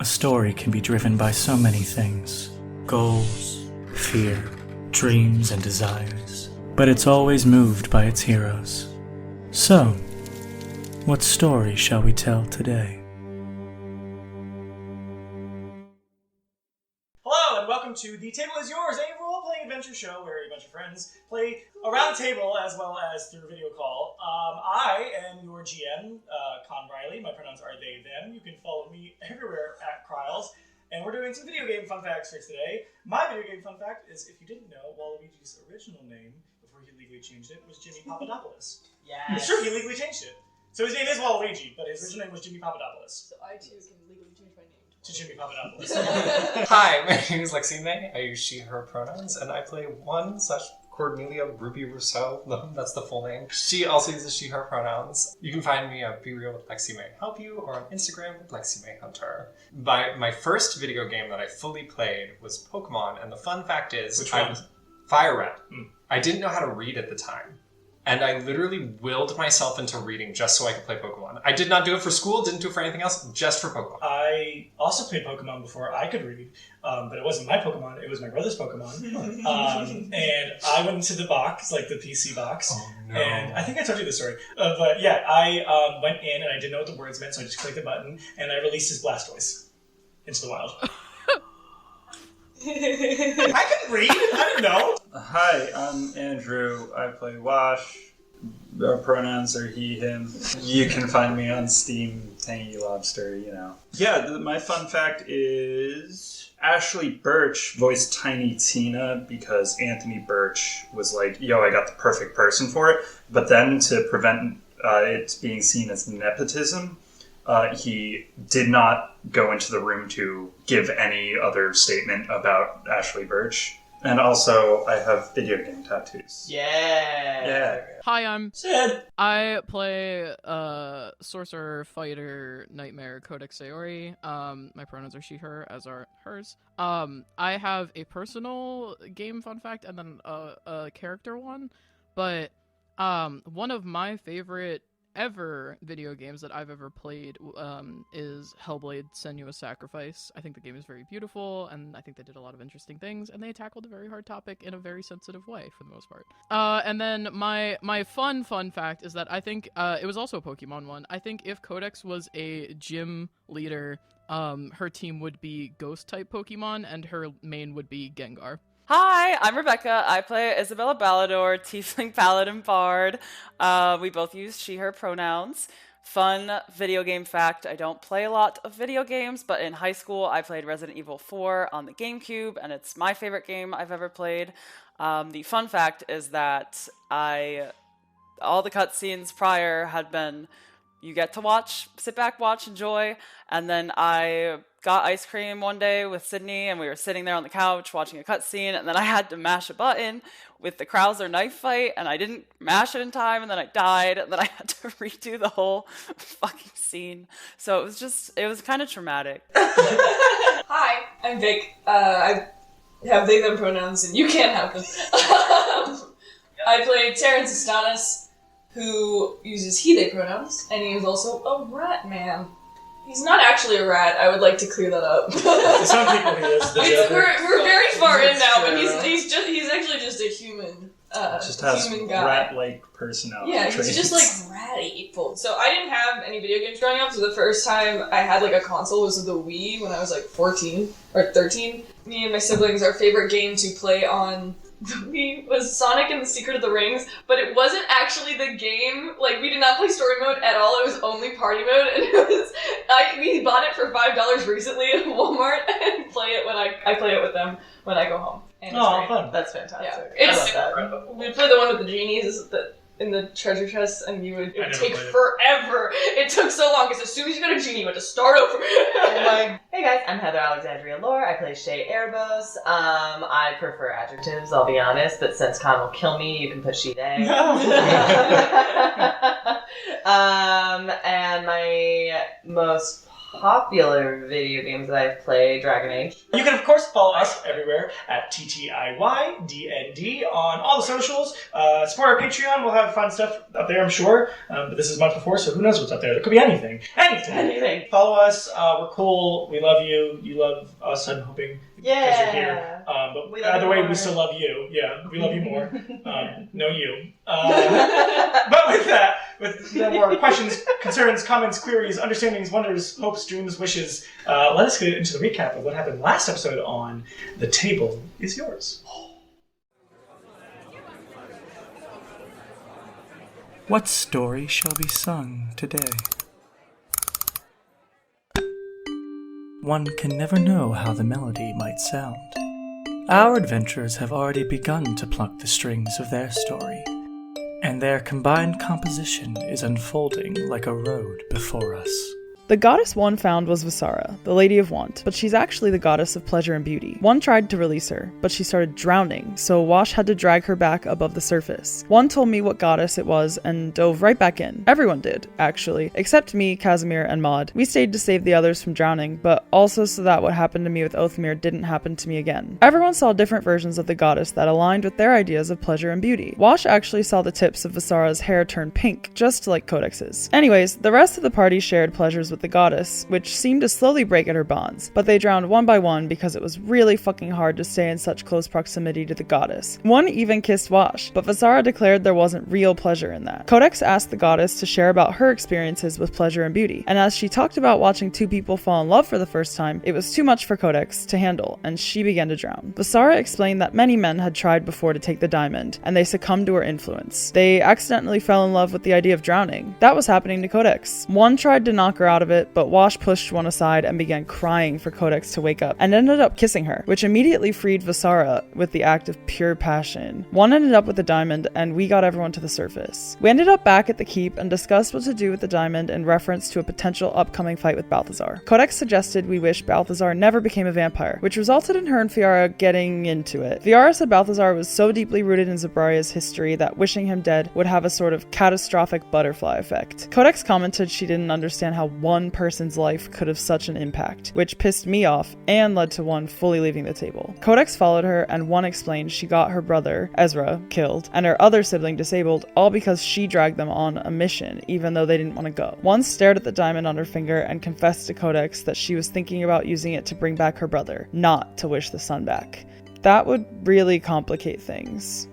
A story can be driven by so many things. Goals, fear, dreams, and desires. But it's always moved by its heroes. So, what story shall we tell today? Hello, and welcome to The Table Is Yours, a role-playing adventure show where a bunch of friends play around the table as well as through video call. I am your GM, Con Riley. My pronouns are they, them. You can follow me everywhere at Kryles. And we're doing some video game fun facts for today. My video game fun fact is, if you didn't know, Waluigi's original name, before he legally changed it, was Jimmy Papadopoulos. Yes. It's true, he legally changed it. So his name is Waluigi, but his original name was Jimmy Papadopoulos. So I too can legally change my name to Jimmy Papadopoulos. Hi, my name is Lexi May. I use she, her pronouns, and I play Cornelia Ruby Rousseau. That's the full name. She also uses she, her pronouns. You can find me at Be Real with Lexi May Help You or on Instagram with Lexi May Hunter. My first video game that I fully played was Pokemon, and the fun fact is... Which one? Fire Red. I didn't know how to read at the time. And I literally willed myself into reading just so I could play Pokemon. I did not do it for school, didn't do it for anything else, just for Pokemon. I also played Pokemon before I could read, but it wasn't my Pokemon, it was my brother's Pokemon. And I went into the box, like the PC box, and I think I told you this story. But yeah, I went in and I didn't know what the words meant, so I just clicked the button and I released his Blastoise into the wild. I couldn't read, I didn't know. Hi, I'm Andrew. I play Wash. Our pronouns are he, him. You can find me on Steam, Tangy Lobster, you know. Yeah, my fun fact is Ashley Birch voiced Tiny Tina because Anthony Birch was like, yo, I got the perfect person for it. But then to prevent it being seen as nepotism, he did not go into the room to give any other statement about Ashley Birch. And also, I have video game tattoos. Yeah. Hi, I'm Sid. I play sorcerer, fighter, nightmare, Codex Sayori. My pronouns are she, her, as are hers. I have a personal game fun fact and then a character one. But one of my favorite ever video games that I've ever played is Hellblade: Senua's Sacrifice. I think the game is very beautiful, and I think they did a lot of interesting things, and they tackled a very hard topic in a very sensitive way for the most part. And then my fun fact is that I think it was also a Pokemon one. I think if Codex was a gym leader, her team would be Ghost type Pokemon, and her main would be Gengar. Hi, I'm Rebecca. I play Isabella Ballador, Tiefling Paladin Bard. We both use she, her pronouns. Fun video game fact, I don't play a lot of video games, but in high school I played Resident Evil 4 on the GameCube, and it's my favorite game I've ever played. The fun fact is that all the cutscenes prior had been, you get to watch, sit back, watch, enjoy, and then I got ice cream one day with Sydney, and we were sitting there on the couch watching a cutscene, and then I had to mash a button with the Krauser knife fight, and I didn't mash it in time, and then I died, and then I had to redo the whole fucking scene. So it was kind of traumatic. Hi, I'm Vic. I have they, them pronouns, and you can't have them. I play Terrence Astanis, who uses he, they pronouns, and he is also a rat man. He's not actually a rat. I would like to clear that up. Some people he is. We're very far in now, but he's actually just a human. Just has human guy. rat-like personality. Yeah, traits. he's just like ratty. So I didn't have any video games growing up. So the first time I had like a console was the Wii when I was like 14 or 13. Me and my siblings, our favorite game to play on the Wii was Sonic and the Secret of the Rings, but it wasn't actually the game. Like, we did not play story mode at all. It was only party mode, and we bought it for $5 recently at Walmart and play it when I play it with them when I go home. And it's great. Fun. That's fantastic. Yeah. It's we play the one with the genies in the treasure chest, and it would take forever. It took so long because as soon as you got a genie, you had to start over. Hey guys, I'm Heather Alexandria Lore. I play Shay Erebos. I prefer adjectives, I'll be honest, but since Con will kill me, you can put she, they. And my most popular video games that I've played, Dragon Age. You can, of course, follow us everywhere at TTIYDND on all the socials. Support our Patreon. We'll have fun stuff up there, I'm sure. But this is month before, so who knows what's up there. There could be anything. Anything. Follow us. We're cool. We love you. You love us, I'm hoping. Because you're here. But either way, we still love you. Yeah, we love you more. No you. But with that, with no more questions, concerns, comments, queries, understandings, wonders, hopes, dreams, wishes, let us get into the recap of what happened last episode on The Table is Yours. What story shall be sung today? One can never know how the melody might sound. Our adventurers have already begun to pluck the strings of their story, and their combined composition is unfolding like a road before us. The goddess one found was Visara, the Lady of Want, but she's actually the goddess of pleasure and beauty. One tried to release her, but she started drowning, so Wash had to drag her back above the surface. One told me what goddess it was and dove right back in. Everyone did, actually, except me, Casimir, and Maud. We stayed to save the others from drowning, but also so that what happened to me with Oathmere didn't happen to me again. Everyone saw different versions of the goddess that aligned with their ideas of pleasure and beauty. Wash actually saw the tips of Visara's hair turn pink, just like Codex's. Anyways, the rest of the party shared pleasures with the goddess, which seemed to slowly break at her bonds, but they drowned one by one because it was really fucking hard to stay in such close proximity to the goddess. One even kissed Wash, but Visara declared there wasn't real pleasure in that. Codex asked the goddess to share about her experiences with pleasure and beauty, and as she talked about watching two people fall in love for the first time, it was too much for Codex to handle, and she began to drown. Visara explained that many men had tried before to take the diamond, and they succumbed to her influence. They accidentally fell in love with the idea of drowning. That was happening to Codex. One tried to knock her out of it, but Wash pushed one aside and began crying for Codex to wake up, and ended up kissing her, which immediately freed Visara with the act of pure passion. One ended up with the diamond, and we got everyone to the surface. We ended up back at the keep and discussed what to do with the diamond in reference to a potential upcoming fight with Balthazar. Codex suggested we wish Balthazar never became a vampire, which resulted in her and Fiara getting into it. Fiara said Balthazar was so deeply rooted in Zabraria's history that wishing him dead would have a sort of catastrophic butterfly effect. Codex commented she didn't understand how one person's life could have such an impact, which pissed me off and led to one fully leaving the table. Codex followed her, and one explained she got her brother, Ezra, killed, and her other sibling disabled, all because she dragged them on a mission, even though they didn't want to go. One stared at the diamond on her finger and confessed to Codex that she was thinking about using it to bring back her brother, not to wish the sun back. That would really complicate things.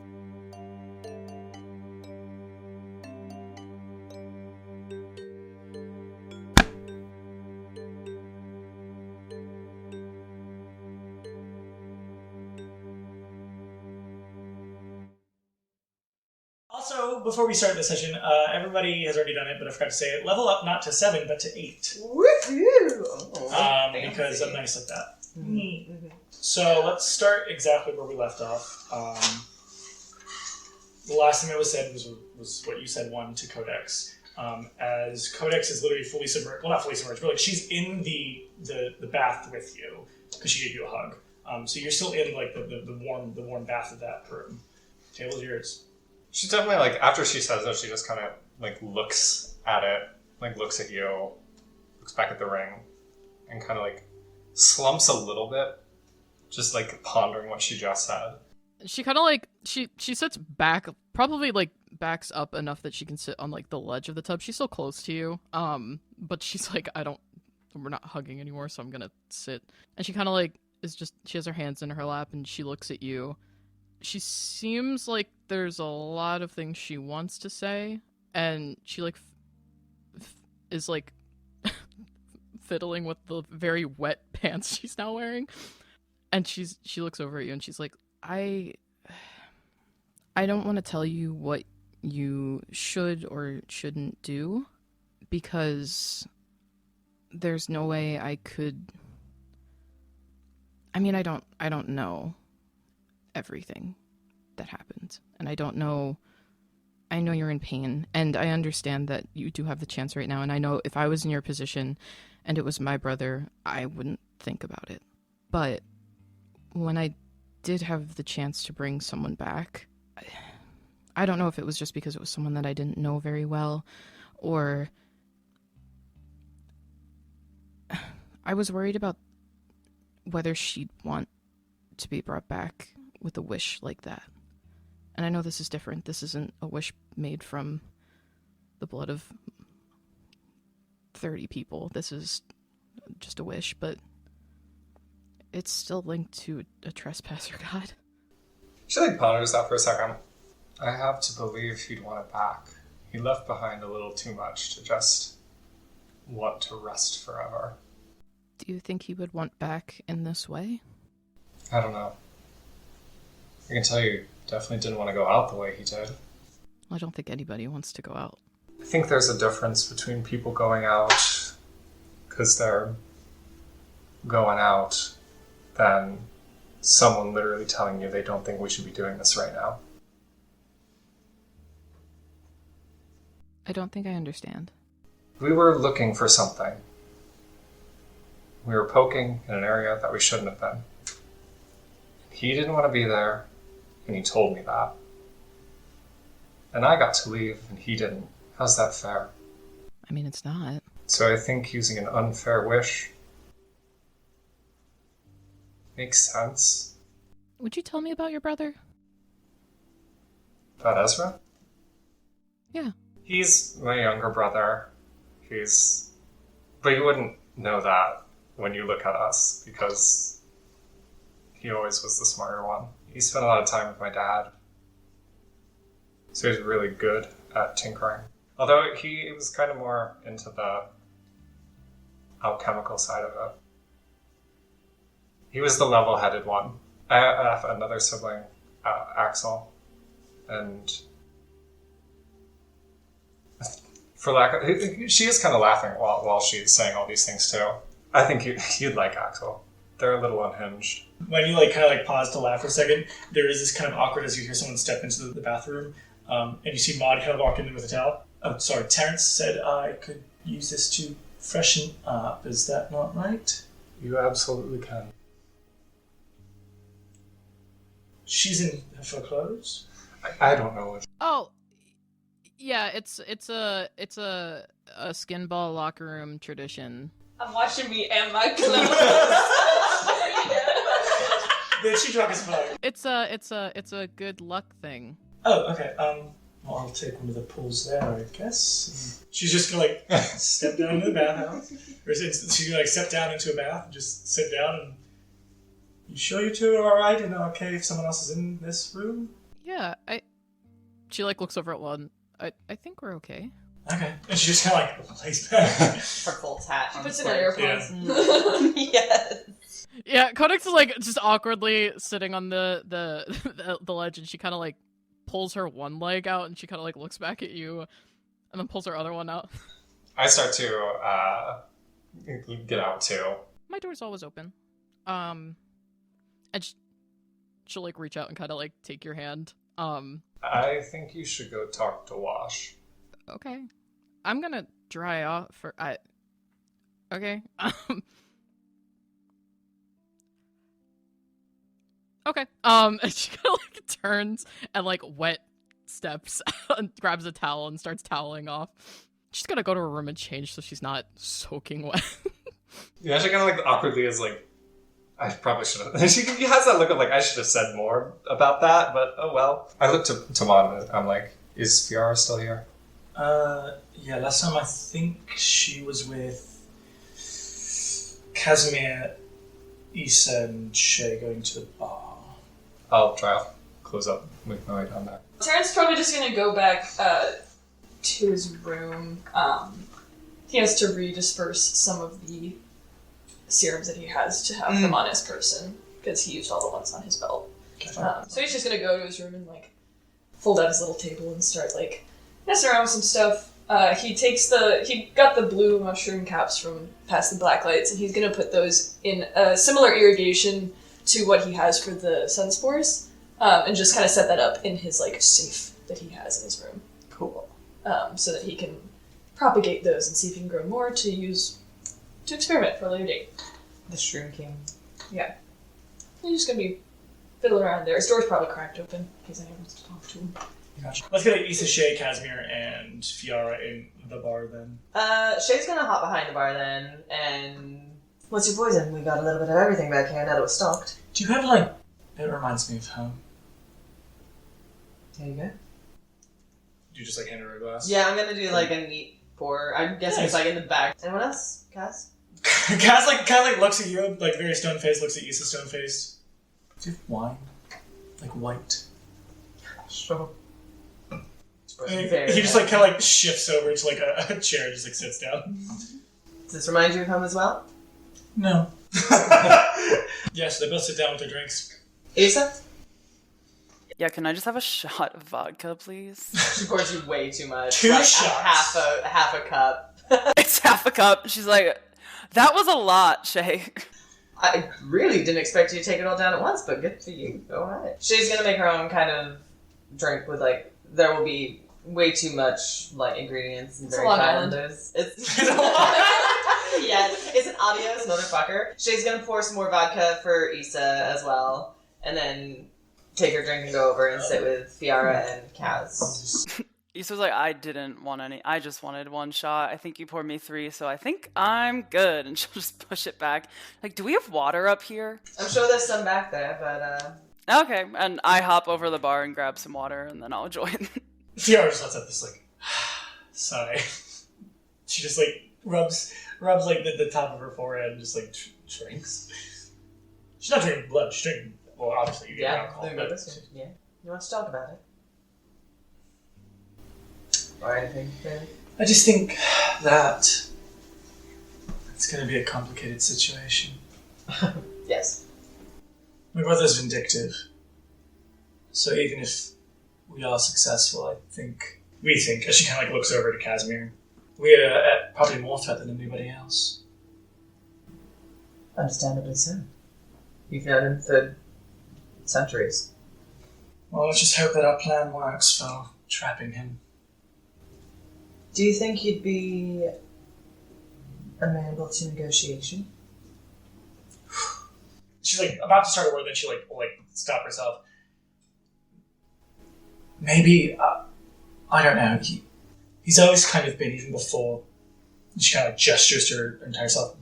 Also, before we start this session, everybody has already done it, but I forgot to say it. Level up not to 7, but to 8. Because I'm nice like that. Mm-hmm. So let's start exactly where we left off. The last thing that was said was what you said, one to Codex. As Codex is literally fully submerged. Well, not fully submerged, but like she's in the bath with you because she gave you a hug. So you're still in like the warm bath of that room. Table's yours. She's definitely like, after she says that, she just kind of like looks at it, like looks at you, looks back at the ring, and kind of like slumps a little bit, just like pondering what she just said. She kind of like, she sits back, probably like backs up enough that she can sit on like the ledge of the tub. She's still close to you, but she's like, we're not hugging anymore, so I'm gonna sit. And she kind of like she has her hands in her lap and she looks at you. She seems like there's a lot of things she wants to say, and she like is like fiddling with the very wet pants she's now wearing. And she looks over at you and she's like, I don't want to tell you what you should or shouldn't do, because there's no way I could. I mean, I don't know everything that happened, and I know you're in pain, and I understand that you do have the chance right now, and I know if I was in your position and it was my brother, I wouldn't think about it. But when I did have the chance to bring someone back, I don't know if it was just because it was someone that I didn't know very well, or I was worried about whether she'd want to be brought back with a wish like that. And I know this is different. This isn't a wish made from the blood of 30 people. This is just a wish, but it's still linked to a trespasser god. She ponders that for a second. I have to believe he'd want it back. He left behind a little too much to just want to rest forever. Do you think he would want back in this way? I don't know. I can tell you, definitely didn't want to go out the way he did. I don't think anybody wants to go out. I think there's a difference between people going out because they're going out than someone literally telling you they don't think we should be doing this right now. I don't think I understand. We were looking for something. We were poking in an area that we shouldn't have been. He didn't want to be there, and he told me that. And I got to leave, and he didn't. How's that fair? I mean, it's not. So I think using an unfair wish makes sense. Would you tell me about your brother? About Ezra? Yeah. He's my younger brother. But you wouldn't know that when you look at us, because he always was the smarter one. He spent a lot of time with my dad. So he's really good at tinkering. Although he was kind of more into the alchemical side of it. He was the level-headed one. I have another sibling, Axel, and for lack of, she is kind of laughing while she's saying all these things too. I think you'd like Axel. They're a little unhinged. When you kind of pause to laugh for a second, there is this kind of awkward as you hear someone step into the bathroom, and you see Maud kind of walk in with a towel. Oh, sorry, Terrence said I could use this to freshen up. Is that not right? You absolutely can. She's in for clothes? I don't know. Oh, yeah. It's a skin ball locker room tradition. I'm watching me and my clothes. Then she drunk as fuck. It's a good luck thing. Oh, okay. Well, I'll take one of the pools there, I guess. She's just gonna step down into the bathhouse, or she's gonna step down into a bath and just sit down and. You sure you two are alright and okay if someone else is in this room? Yeah, she looks over at one. I think we're okay. Okay. And she just kind of lays back. Her Colt's hat. She on puts the in her floor. earphones. Yes. Yeah, Codex is just awkwardly sitting on the ledge, and she kind of pulls her one leg out, and she kind of looks back at you, and then pulls her other one out. I start to get out too. My door's always open. And she'll reach out and kind of take your hand. I think you should go talk to Wash. Okay. I'm gonna dry off for okay. Okay. And she kind of turns and wet steps and grabs a towel and starts toweling off. She's gonna go to her room and change so she's not soaking wet. Yeah, she kind of awkwardly is I probably should have. She has that look of I should have said more about that, but oh well. I look to Maud and I'm is Fiara still here? Yeah, last time I think she was with Casimir, Issa, and Shay going to the bar. I'll try to close up, make my way down there. Terrence's probably just gonna go back to his room. He has to redisperse some of the serums that he has to have them on his person, because he used all the ones on his belt. So he's just gonna go to his room and fold out his little table and start messing around with some stuff. He got the blue mushroom caps from past the black lights, and he's gonna put those in a similar irrigation to what he has for the sun spores, and just kind of set that up in his safe that he has in his room. Cool. So that he can propagate those and see if he can grow more to use to experiment for a later date. The Shroom King. Yeah. He's just gonna be fiddling around there. His door's probably cracked open in case anyone wants to talk to him. Gotcha. Let's get Issa, Shay, Casimir, and Fiara in the bar then. Shay's gonna hop behind the bar then and What's your poison? We got a little bit of everything back here now that we're stocked. Do you have, like... It reminds me of home. Here you go. Do you just, like, hand her a glass? Yeah, I'm gonna do, like, a neat pour. I'm guessing Nice. it's, like, in the back. Anyone else? Cass? Cass, like, kind of, like, looks at you, like, very stone-faced, looks at Issa stone-faced. Do you have wine? Like, white? Sure. He just, like, kind of, like, shifts over to, like, a chair and just, like, sits down. Does this remind you of home as well? No. Yes, they both sit down with their drinks. Issa? Yeah, can I just have a shot of vodka, please? She pours you way too much. Two like shots. Half a cup. It's half a cup. She's like, that was a lot, Shay. I really didn't expect you to take it all down at once, but good for you. Go ahead. She's gonna make her own kind of drink with, like, there will be way too much, like, ingredients and It's very Long fat Island. It's It's a Long Island. Yes, it's an adios, motherfucker. She's gonna pour some more vodka for Issa as well, and then take her drink and go over and sit with Fiara and Kaz. Issa's like, I didn't want any. I just wanted one shot. I think you poured me 3, so I think I'm good. And she'll just push it back. Like, do we have water up here? I'm sure there's some back there, but Okay, and I hop over the bar and grab some water, and then I'll join. Fiora just lets out this, like, sigh. She just, like, rubs like, the top of her forehead and just, like, drinks. She's not drinking blood, she's drinking, well, obviously, you get alcohol. But yeah. You want to talk about it? Or anything, really? I just think that it's going to be a complicated situation. Yes. My brother's vindictive. So even if we are successful, we think, as she kind of, like, looks over to Casimir, we are at probably more threat than anybody else. Understandably so. You've known him for centuries. Well, let's just hope that our plan works for trapping him. Do you think you'd be amenable to negotiation? She's, like, about to start a word, then she, will stop herself. Maybe, I don't know, he's always kind of been, even before, she kind of, like, gestures to her entire self,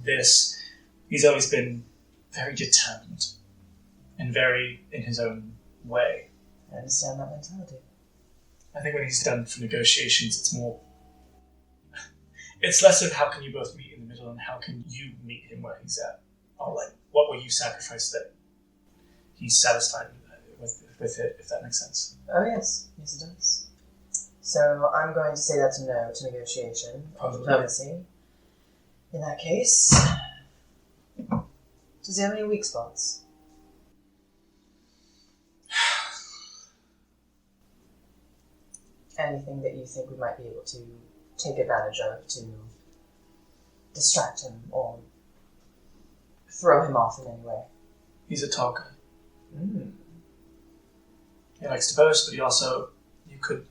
he's always been very determined, and very in his own way. I understand that mentality. I think when he's done for negotiations, it's less of how can you both meet in the middle and how can you meet him where he's at. Or, like, what will you sacrifice that he's satisfied with it, if that makes sense. Oh, yes. Yes, it does. So I'm going to say that's a no to negotiation. Probably. Diplomacy. In that case, does he have any weak spots? Anything that you think we might be able to take advantage of to distract him or throw him off in any way? He's a talker. Mm. He likes to boast, but you could...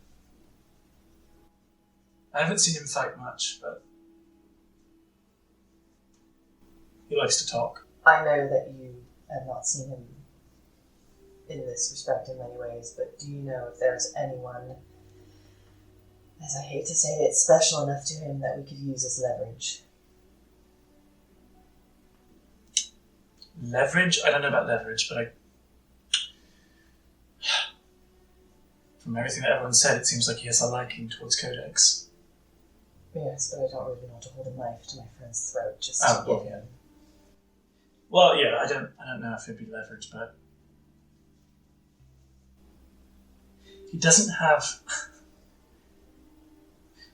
I haven't seen him fight much, but he likes to talk. I know that you have not seen him in this respect in many ways, but do you know if there's anyone, as I hate to say it, special enough to him that we could use as leverage? Leverage? I don't know about leverage, but from everything that everyone said, it seems like he has a liking towards Codex. Yes, but I don't really want to hold a knife to my friend's throat just Oh, to well, give yeah. him. Well, yeah, I don't know if it'd be leverage, but he doesn't have...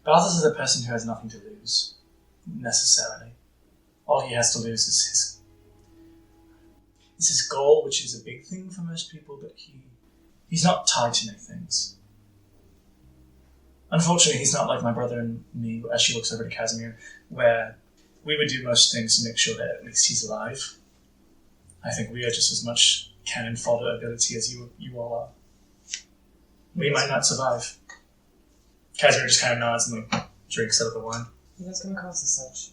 Balthazar is a person who has nothing to lose, necessarily. All he has to lose is his goal, which is a big thing for most people, but he's not tied to many things. Unfortunately, he's not like my brother and me, as she looks over to Casimir, where we would do most things to make sure that at least he's alive. I think we are just as much cannon fodder ability as you all are. We might not survive. Casimir just kind of nods and drinks out of the wine. He does come across as such.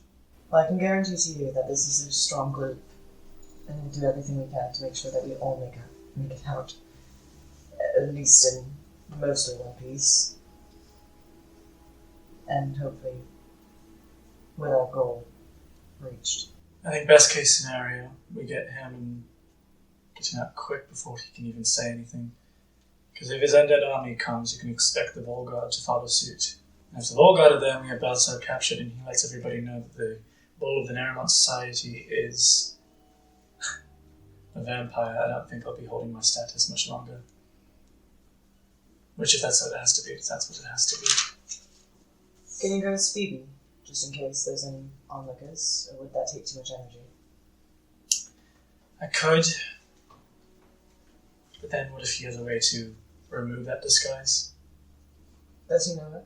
Well, I can guarantee to you that this is a strong group, and we'll do everything we can to make sure that we all make it out. At least in mostly one piece. And hopefully with our goal reached. I think best case scenario, we get him and get him out quick before he can even say anything. Because if his undead army comes, you can expect the Volguard to follow suit. And if the Volguard are there, we have Balthazar captured, and he lets everybody know that the Bull of the Naramont Society is a vampire. I don't think I'll be holding my status much longer. Which, if that's what it has to be, that's what it has to be. Can you go with Phoebe, just in case there's any onlookers, or would that take too much energy? I could. But then what if he has a way to remove that disguise? Does he know it?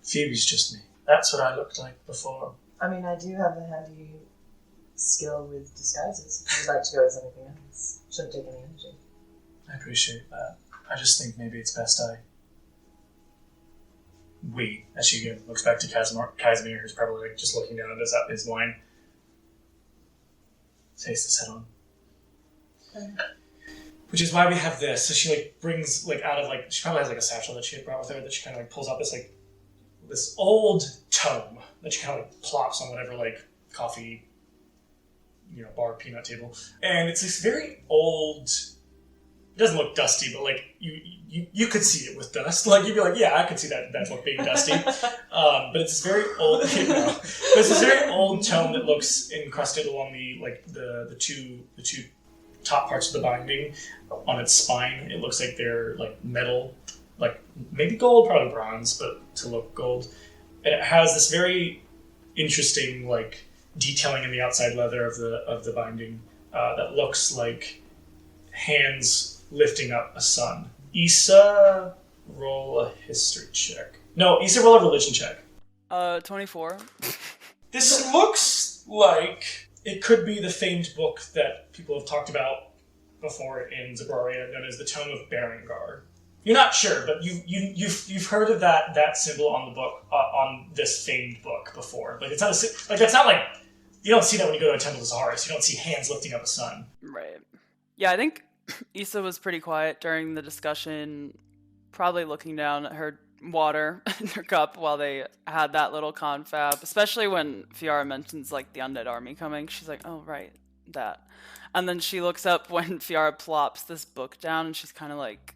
Phoebe's just me. That's what I looked like before. I mean, I do have a handy skill with disguises. If you'd like to go as anything else, shouldn't take any energy. I appreciate that. I just think maybe it's best as she looks back to Casimir, who's probably just looking down at his wine, face this head on. Okay. Which is why we have this. So she brings out of she probably has a satchel that she had brought with her that she kind of pulls out this old tome that she kind of plops on whatever coffee bar peanut table, and it's this very old. It doesn't look dusty, but you could see it with dust. You'd be like, yeah, I could see that book being dusty. But it's this very old. But it's this very old tome that looks encrusted along the two top parts of the binding on its spine. It looks like they're metal, maybe gold, probably bronze, but to look gold. And it has this very interesting detailing in the outside leather of the binding that looks like hands lifting up a sun. Issa, roll a history check. No, Issa, roll a religion check. 24. This looks like it could be the famed book that people have talked about before in Zabraria, known as the Tome of Berengar. You're not sure, but you've heard of that symbol on the book on this famed book before. It's not that's not you don't see that when you go to a temple to Zaharis. You don't see hands lifting up a sun. Right. Yeah, I think Issa was pretty quiet during the discussion, probably looking down at her water in her cup while they had that little confab, especially when Fiara mentions the undead army coming. She's like, oh, right, that. And then she looks up when Fiara plops this book down, and she's kind of like,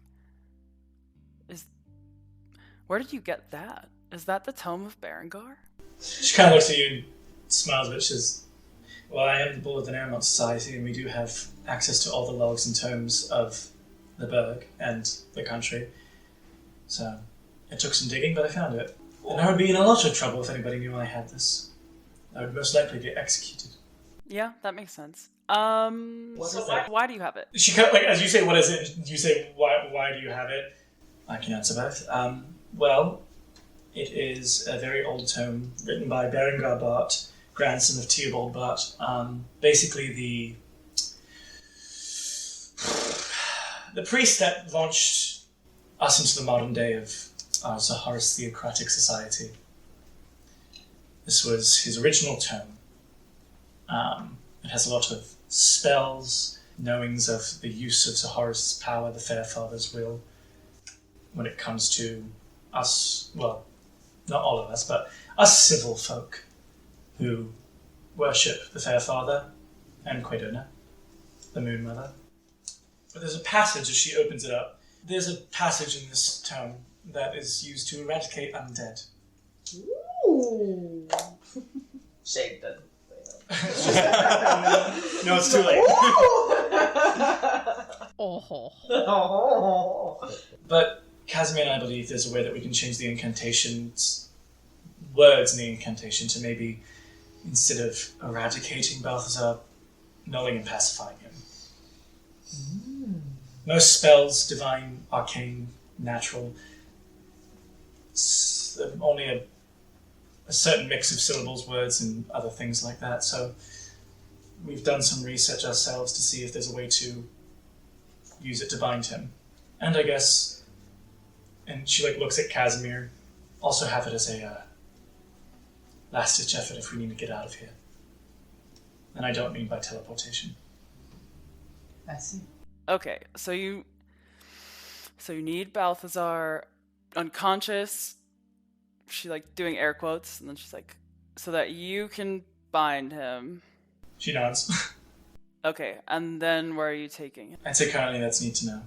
where did you get that? Is that the Tome of Berengar? She kind of looks at you and smiles a bit. She says, well, I am the Bull of the Naramont Society, and we do have access to all the logs and tomes of the Berg and the country. So, it took some digging, but I found it. And I would be in a lot of trouble if anybody knew I had this. I would most likely get executed. Yeah, that makes sense. What is that? Why do you have it? She kind of, as you say, what is it? You say, why do you have it? I can answer both. Well, it is a very old tome written by Berengar Bart, grandson of Theobald Bart. Basically, the priest that launched us into the modern day of our Zaharis Theocratic Society. This was his original tome. It has a lot of spells, knowings of the use of Zaharis' power, the Fair Father's will, when it comes to us, well, not all of us, but us civil folk who worship the Fair Father and Quedona, the Moon Mother. But there's a passage, as she opens it up, there's a passage in this tome that is used to eradicate undead. Ooh. Shade doesn't. No, it's too late. But Casimir and I believe there's a way that we can change the incantation's words in the incantation to maybe, instead of eradicating Balthazar, nulling and pacifying him. Most spells, divine, arcane, natural, only a certain mix of syllables, words, and other things like that. So we've done some research ourselves to see if there's a way to use it to bind him. And I guess, and she looks at Casimir, also have it as a last-ditch effort if we need to get out of here. And I don't mean by teleportation. I see. Okay, so you need Balthazar unconscious. She doing air quotes, and then she's like, so that you can bind him. She nods. Okay, and then where are you taking him? I'd say currently that's need to know.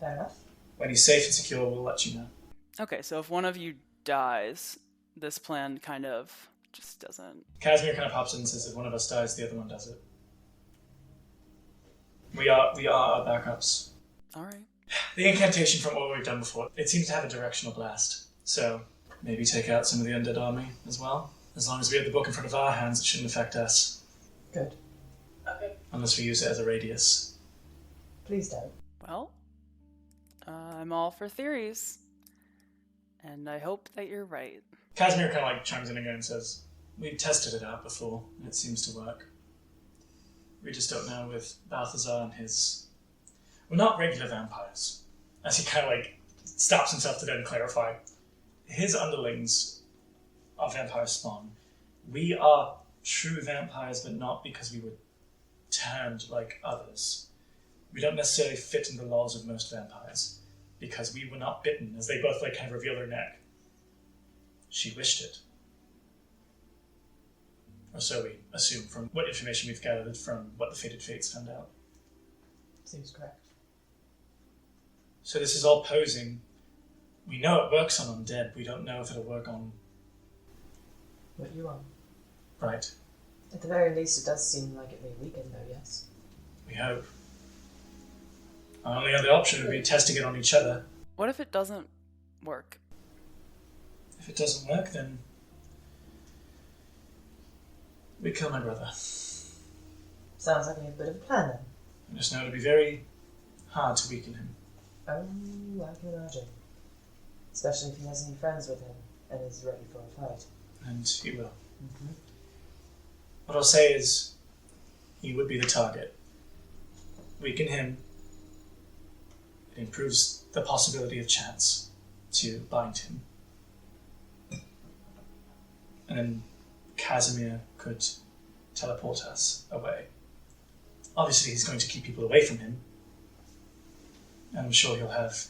Fair enough. When he's safe and secure, we'll let you know. Okay, so if one of you dies, this plan kind of just doesn't... Casimir kind of pops in and says, if one of us dies, the other one does it. We are our backups. Alright. The incantation from what we've done before, it seems to have a directional blast. So maybe take out some of the undead army as well. As long as we have the book in front of our hands, it shouldn't affect us. Good. Okay. Unless we use it as a radius. Please don't. Well, I'm all for theories. And I hope that you're right. Casimir kind of like chimes in again and says, we've tested it out before, and it seems to work. We just don't know with Balthazar and his... We're not regular vampires. As he kind of like stops himself to then clarify. His underlings are vampire spawn. We are true vampires, but not because we were turned like others. We don't necessarily fit in the laws of most vampires, because we were not bitten, as they both like kind of reveal their neck. She wished it. Or so we assume from what information we've gathered from what the Fated Fates found out. Seems correct. So this is all posing. We know it works on undead. We don't know if it'll work on... What you want. Right. At the very least, it does seem like it may weaken, though, yes. We hope. Our only other option would be testing it on each other. What if it doesn't work? If it doesn't work, then... we kill my brother. Sounds like we have a bit of a plan, then. I just know it'll be very hard to weaken him. Oh, I can imagine. Especially if he has any friends with him and is ready for a fight. And he will. Mm-hmm. What I'll say is, he would be the target. Weaken him. It improves the possibility of chance to bind him. And then Casimir could teleport us away. Obviously, he's going to keep people away from him. And I'm sure he'll have...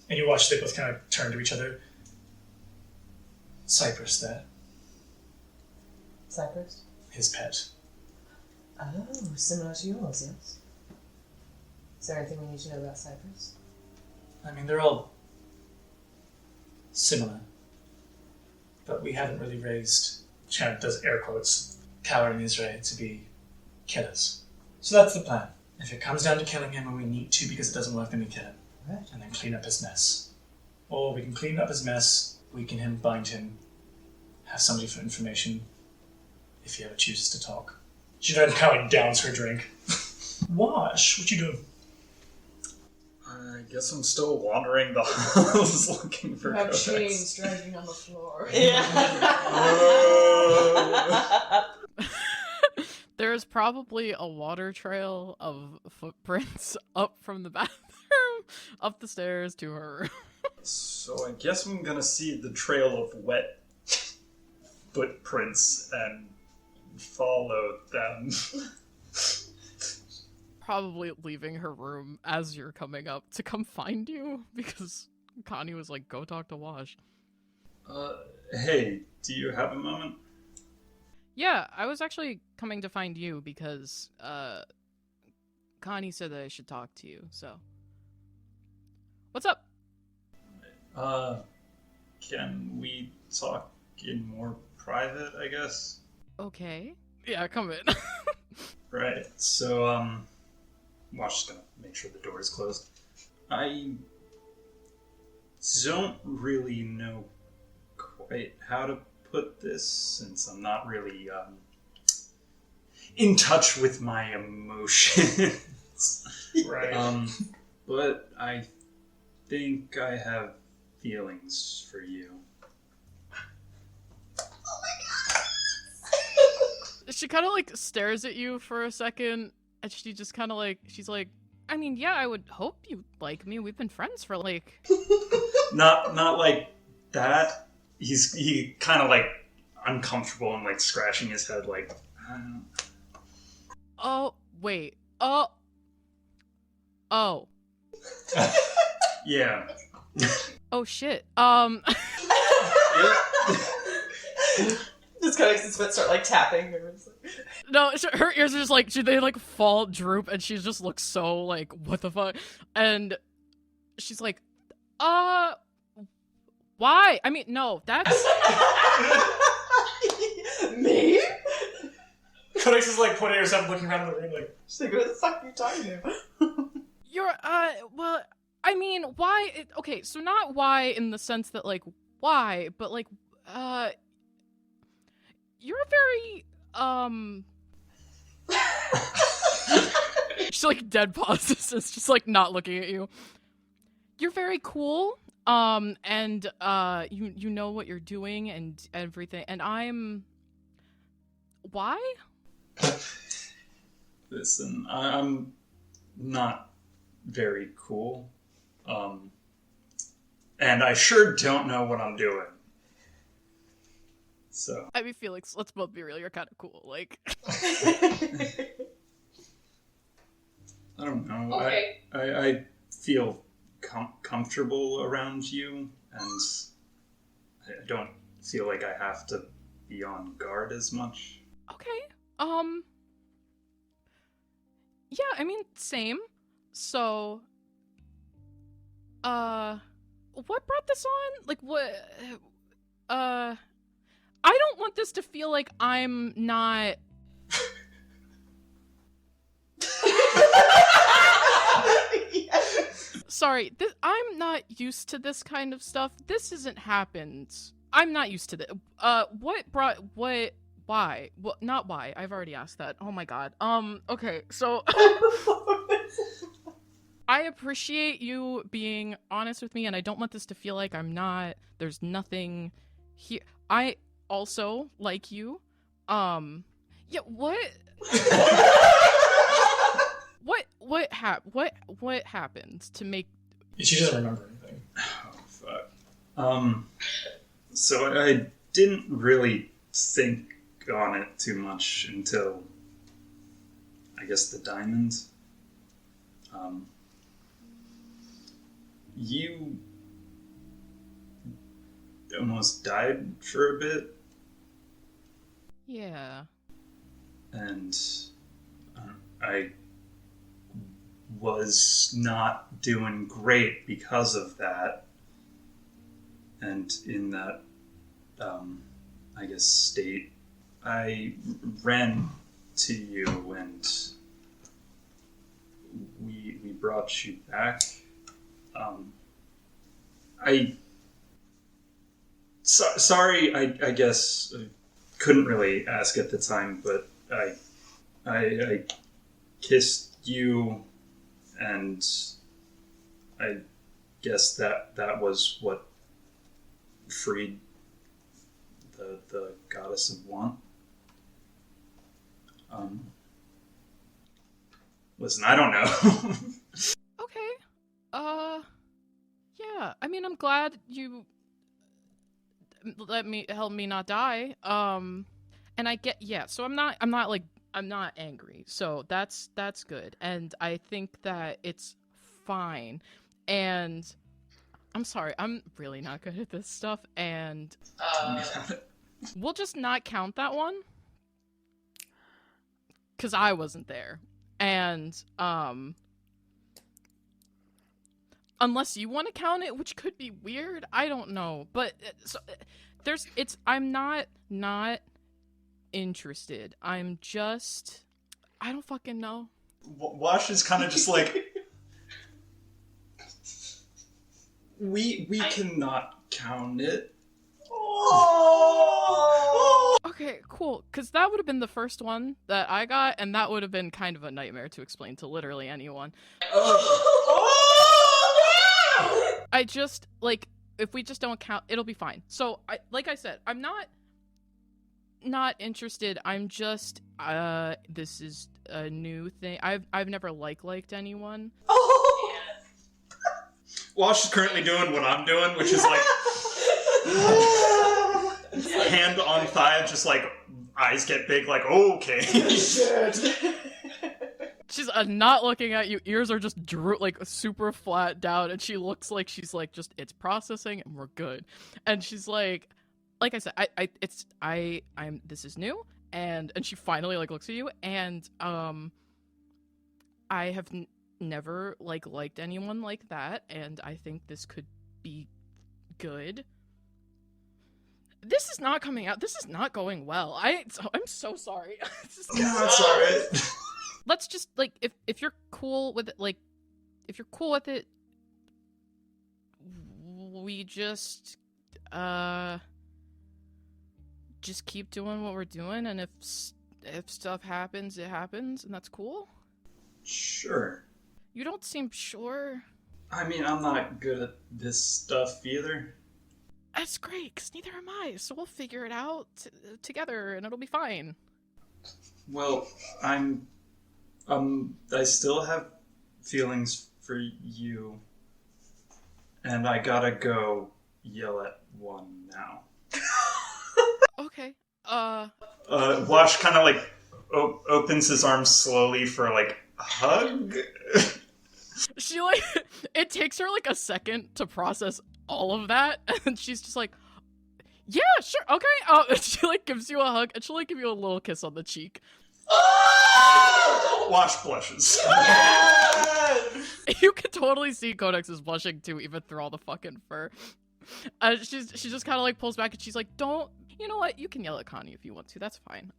And you watch they both kind of turn to each other. Cypress there. Cypress? His pet. Oh, similar to yours, yes. Is there anything we need to know about Cypress? I mean, they're all similar. But we haven't really raised, Shannon does air quotes, Coward and Israel to be killers. So that's the plan. If it comes down to killing him and we need to because it doesn't work, then we kill him. Right. And then clean up his mess. Or we can clean up his mess, weaken him, bind him, have somebody for information if he ever chooses to talk. She then kind of like downs her drink. Wash, what you doing? I guess I'm still wandering the halls looking for You have codex. chains dragging on the floor. There's probably a water trail of footprints up from the bathroom, up the stairs to her room. So I guess I'm gonna see the trail of wet footprints and follow them. Probably leaving her room as you're coming up to come find you, because Connie was like, go talk to Wash. Hey, do you have a moment? Yeah, I was actually coming to find you because, Connie said that I should talk to you, so. What's up? Can we talk in more private, I guess? Okay. Yeah, come in. Right, so, Wash is gonna make sure the door is closed. I don't really know quite how to put this, since I'm not really, in touch with my emotions. Right. But I think I have feelings for you. She kind of like stares at you for a second, and she just kind of like, she's like, I mean, yeah, I would hope you like me. We've been friends for like... Not like that. He kind of like uncomfortable and like scratching his head like, I don't know. Oh, wait. Oh. Yeah. Oh, shit. Does Does Codex's foot start, like, tapping nervously? No, her ears are just like, they like fall, droop, and she just looks so like, what the fuck? And she's like, why? I mean, no, that's... Me? Codex is like pointing at herself, looking around the room, like, She's like, what the fuck are you talking about? You're, well, I mean, why? Okay, so not why in the sense that, like, why, but, like, you're very, she's, like, dead pauses, it's just, like, not looking at you. You're very cool, and, you know what you're doing and everything, and I'm... Why? Listen, I'm not very cool. And I sure don't know what I'm doing. So. I mean, Felix, let's both be real, you're kind of cool, like... I don't know. Okay. I feel comfortable around you, and I don't feel like I have to be on guard as much. Okay, yeah, I mean, same. So, what brought this on? Like, what, I don't want this to feel like I'm not... Sorry, I'm not used to this kind of stuff. This hasn't happened. I'm not used to this. Why? Well, not why. I've already asked that. Oh my god. Okay, so... I appreciate you being honest with me, and I don't want this to feel like I'm not... There's nothing here. I also like you. Yeah, what? What happened to make... She doesn't remember anything. Oh, fuck. So I didn't really think on it too much until, I guess, the diamond. You almost died for a bit, Yeah. and I was not doing great because of that. And in that, I guess, state, I ran to you and we brought you back. Sorry, I guess I couldn't really ask at the time, but I kissed you, and I guess that was what freed the goddess of want. Listen, I don't know. Okay. Yeah. I mean, I'm glad you help me not die. And I get, yeah, so I'm not angry. So that's good. And I think that it's fine. And I'm sorry, I'm really not good at this stuff, and we'll just not count that one. 'Cause I wasn't there. And unless you want to count it, which could be weird, I don't know. But I'm not interested. I'm just, I don't fucking know. Wash is kind of just like, we cannot count it. Okay, cool. Because that would have been the first one that I got, and that would have been kind of a nightmare to explain to literally anyone. I just, like, if we just don't count, it'll be fine. So, like I said, I'm not interested. I'm just, this is a new thing. I've never liked anyone. Wash is currently doing what I'm doing, which is like hand on thigh, just like eyes get big, like, okay. Shit. She's not looking at you. Ears are just like super flat down, and she looks like she's like just, it's processing and we're good. And she's like like I said, I'm this is new, and she finally like looks at you, and I have never like liked anyone like that, and I think this could be good. This is not coming out. This is not going well. I'm so sorry. No, it's alright. Let's just like if you're cool with it, like if you're cool with it, we just keep doing what we're doing, and if stuff happens, it happens, and that's cool. Sure. You don't seem sure. I mean, I'm not good at this stuff either. That's great, because neither am I, so we'll figure it out together, and it'll be fine. Well, I still have feelings for you, and I gotta go yell at one now. Okay, Wash kind of like opens his arms slowly for like a hug. She like, it takes her like a second to process all of that, and she's just like, yeah, sure, okay. And she like gives you a hug, and she'll like give you a little kiss on the cheek. Wash blushes. You can totally see Codex is blushing too, even through all the fucking fur. She just kind of like pulls back, and she's like, "Don't, you know what? You can yell at Connie if you want to. That's fine.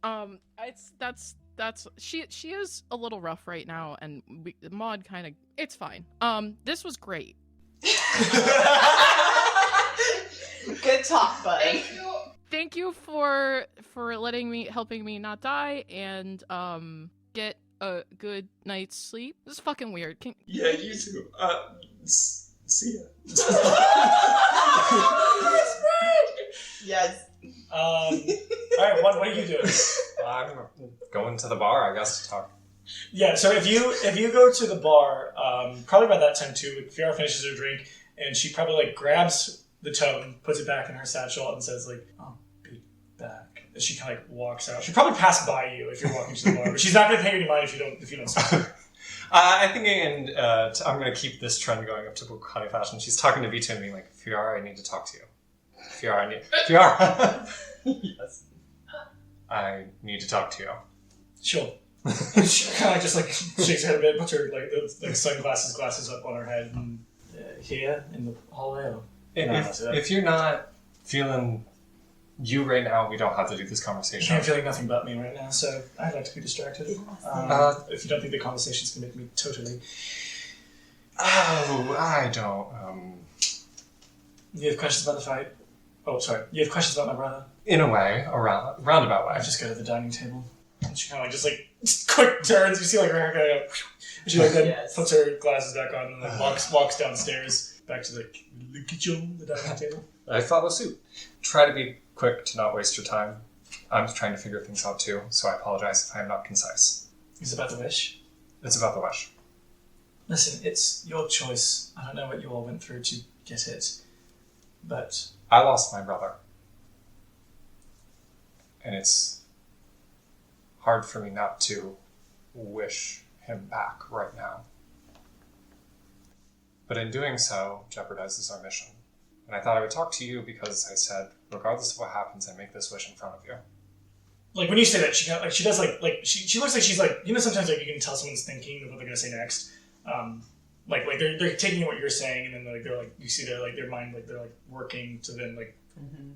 She is a little rough right now, and Maud kind of, it's fine. This was great. Good talk, buddy. Thank you for helping me not die, and get a good night's sleep. This is fucking weird. Yeah, you too. See ya. Yes. Alright, what are you doing? I'm going to the bar, I guess, to talk. Yeah, so if you go to the bar, probably by that time too, Fiora finishes her drink, and she probably like grabs the tome, puts it back in her satchel, and says like, "I'll be back." As she kind of like walks out. She'll probably pass by you if you're walking to the bar, but she's not going to pay you any money if you don't stop. I'm thinking, I'm going to keep this trend going up to Bukani fashion. She's talking to Vita and being like, Fiora, I need to talk to you. Fiora, yes. I need to talk to you. Sure. She kind of just like shakes her head a bit, puts her like glasses up on her head, and here in the hallway. Or... If you're not feeling you right now, we don't have to do this conversation. I'm feeling nothing but me right now, so I'd like to be distracted. If you don't think the conversations can make me totally... Oh, I don't, You have questions about the fight? Oh, sorry. You have questions about my brother? In a way, a roundabout way. I just go to the dining table. And she kind of like just quick turns. You see like her hair kind of... She like then puts her glasses back on and like walks downstairs back to the kitchen, the dining table. I follow suit. Try to be quick to not waste your time. I'm trying to figure things out too, so I apologize if I am not concise. Is it about the wish? It's about the wish. Listen, it's your choice. I don't know what you all went through to get it, but... I lost my brother. And it's hard for me not to wish him back right now. But in doing so, jeopardizes our mission. And I thought I would talk to you because I said, regardless of what happens, I make this wish in front of you. Like when you say that, she does she looks like she's like, you know, sometimes like you can tell someone's thinking of what they're gonna say next. Like they're taking what you're saying, and then like they're like, you see their mind like they're like working to then like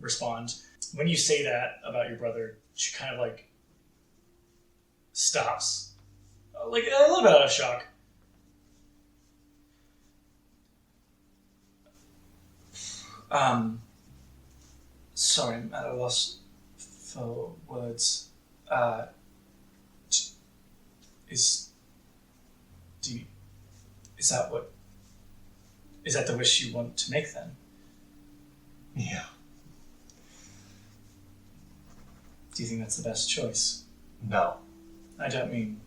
respond. When you say that about your brother, she kind of like stops, like a little bit out of shock. Sorry, I'm at a loss for words. Is that the wish you want to make then? Yeah. Do you think that's the best choice? No. I don't mean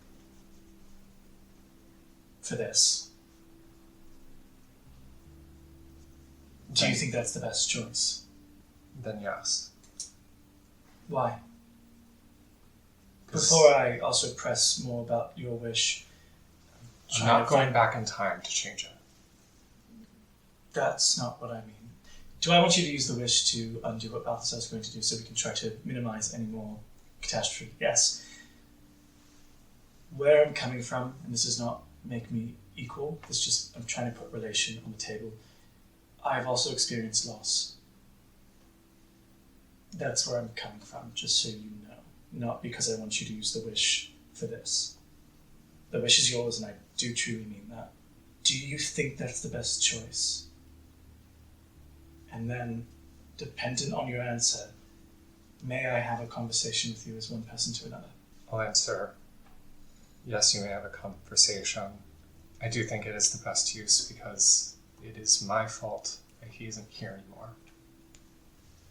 for this. Do you think that's the best choice? Then yes. Why? Before I also press more about your wish, I'm not going back in time to change it. That's not what I mean. Do I want you to use the wish to undo what Balthazar is going to do so we can try to minimize any more catastrophe? Yes. Where I'm coming from, and this does not make me equal, it's just I'm trying to put relation on the table. I've also experienced loss. That's where I'm coming from, just so you know. Not because I want you to use the wish for this. The wish is yours, and I do truly mean that. Do you think that's the best choice? And then, dependent on your answer, may I have a conversation with you as one person to another? I'll answer. Yes, you may have a conversation. I do think it is the best use because it is my fault that he isn't here anymore.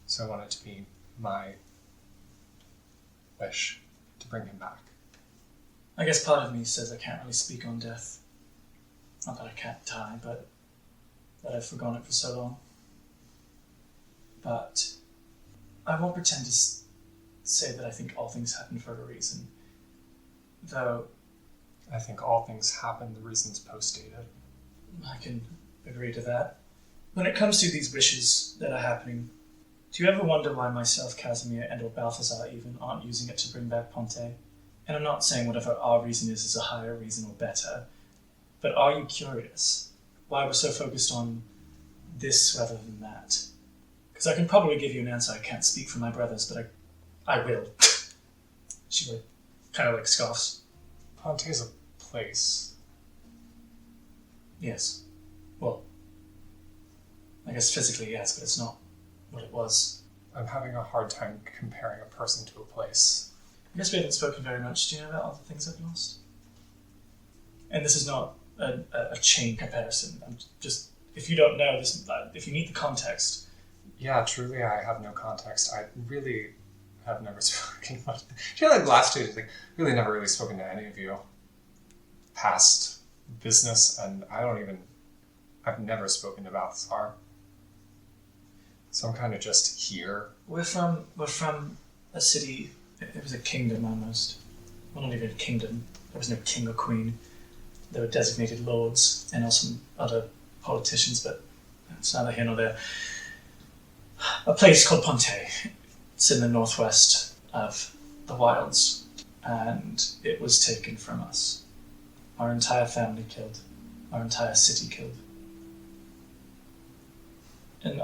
So I want it to be my wish to bring him back. I guess part of me says I can't really speak on death. Not that I can't die, but that I've forgotten it for so long. But I won't pretend to say that I think all things happen for a reason. Though I think all things happen, the reason's post-dated. I can agree to that. When it comes to these wishes that are happening, do you ever wonder why myself, Casimir, and or Balthazar even aren't using it to bring back Ponte? And I'm not saying whatever our reason is a higher reason or better, but are you curious why we're so focused on this rather than that? Because I can probably give you an answer. I can't speak for my brothers, but I will. She like, kind of like scoffs. Ponte's a place. Yes. Well, I guess physically yes, but it's not what it was. I'm having a hard time comparing a person to a place. I guess we haven't spoken very much. Do you know about all the things I've lost? And this is not a chain comparison. I'm just, if you don't know this, if you need the context. Yeah, truly, I have no context. I really have never spoken. I feel like the last 2 days, really never really spoken to any of you. Past business, and I've never spoken to Balthazar. So I'm kind of just here. We're from a city. It was a kingdom almost. Well, not even a kingdom. There was no king or queen. There were designated lords and also other politicians, but it's neither here nor there. A place called Ponte. It's in the northwest of the wilds, and it was taken from us. Our entire family killed. Our entire city killed. And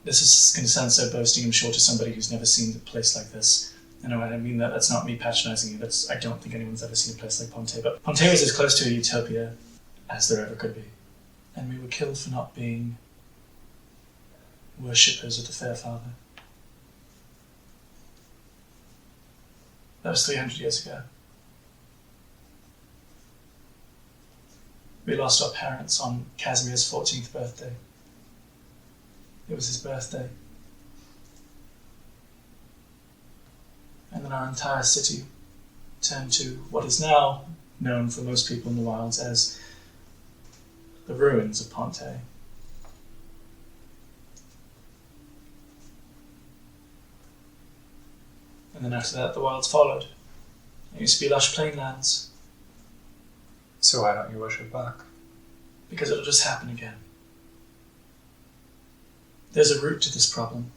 this is going to sound so boasting, I'm sure, to somebody who's never seen a place like this. I know, I mean that. That's not me patronizing you. I don't think anyone's ever seen a place like Ponte. But Ponte was as close to a utopia as there ever could be. And we were killed for not being worshippers of the Fair Father. That was 300 years ago. We lost our parents on Casimir's 14th birthday. It was his birthday. And then our entire city turned to what is now known for most people in the wilds as the ruins of Ponte. And then after that, the wilds followed. It used to be lush plainlands. So why don't you wish it back? Because it'll just happen again. There's a root to this problem.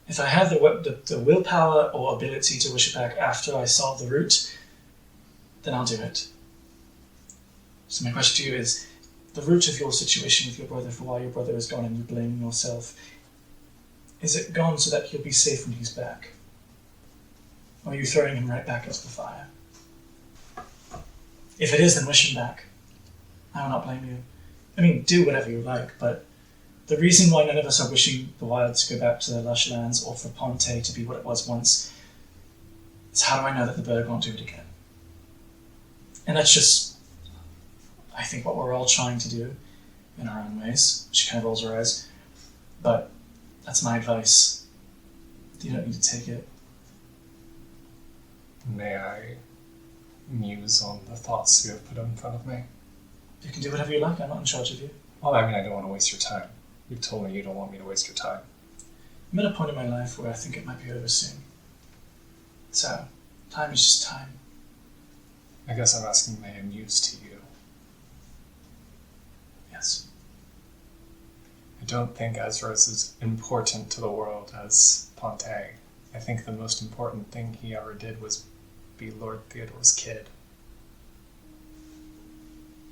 If I have the willpower or ability to wish it back after I solve the root, then I'll do it. So my question to you is, the root of your situation with your brother for why your brother is gone and you blaming yourself, is it gone so that he'll be safe when he's back? Or are you throwing him right back into the fire? If it is, then wish him back. I will not blame you. I mean, do whatever you like, but the reason why none of us are wishing the wild to go back to their lush lands or for Ponte to be what it was once is how do I know that the bird won't do it again? And that's just, I think, what we're all trying to do in our own ways. She kind of rolls her eyes. But that's my advice. You don't need to take it. May I muse on the thoughts you have put in front of me? You can do whatever you like. I'm not in charge of you. Well, I mean, I don't want to waste your time. You've told me you don't want me to waste your time. I'm at a point in my life where I think it might be over soon. So, time is just time. I guess I'm asking, may I muse to you? Yes. I don't think Ezra is as important to the world as Ponte. I think the most important thing he ever did was be Lord Theodore's kid.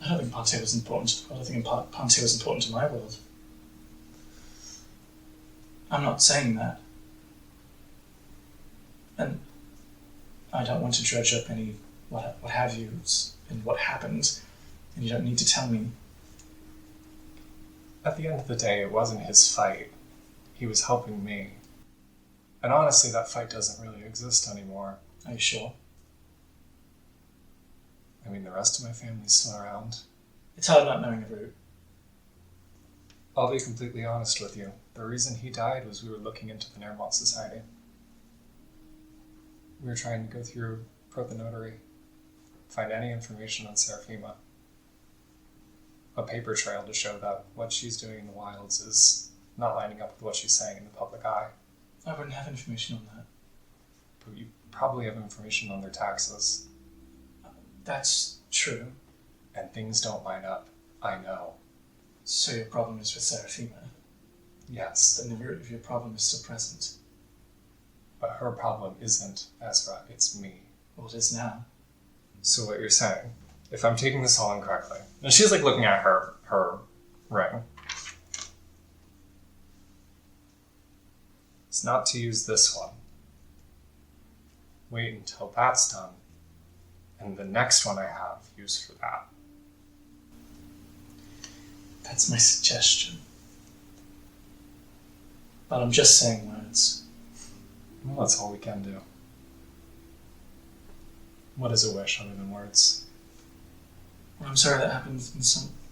I don't think Ponte was important to the world. I think Ponte was important to my world. I'm not saying that. And I don't want to dredge up any what have yous and what happened, and you don't need to tell me. At the end of the day, it wasn't his fight. He was helping me. And honestly, that fight doesn't really exist anymore. Are you sure? I mean, the rest of my family's still around. It's hard not knowing the root. I'll be completely honest with you. The reason he died was we were looking into the Nairmont Society. We were trying to go through Protonotary, find any information on Seraphima. A paper trail to show that what she's doing in the wilds is not lining up with what she's saying in the public eye. I wouldn't have information on that. But you probably have information on their taxes. That's true. And things don't line up. I know. So your problem is with Seraphima? Yes. Then the root of your problem is still present. But her problem isn't Ezra, it's me. Well, it is now. So what you're saying, if I'm taking this all in correctly, and she's like looking at her ring. It's not to use this one. Wait until that's done, and the next one I have, use for that. That's my suggestion. But I'm just saying words. Well, that's all we can do. What is a wish other than words? Well, I'm sorry that happened in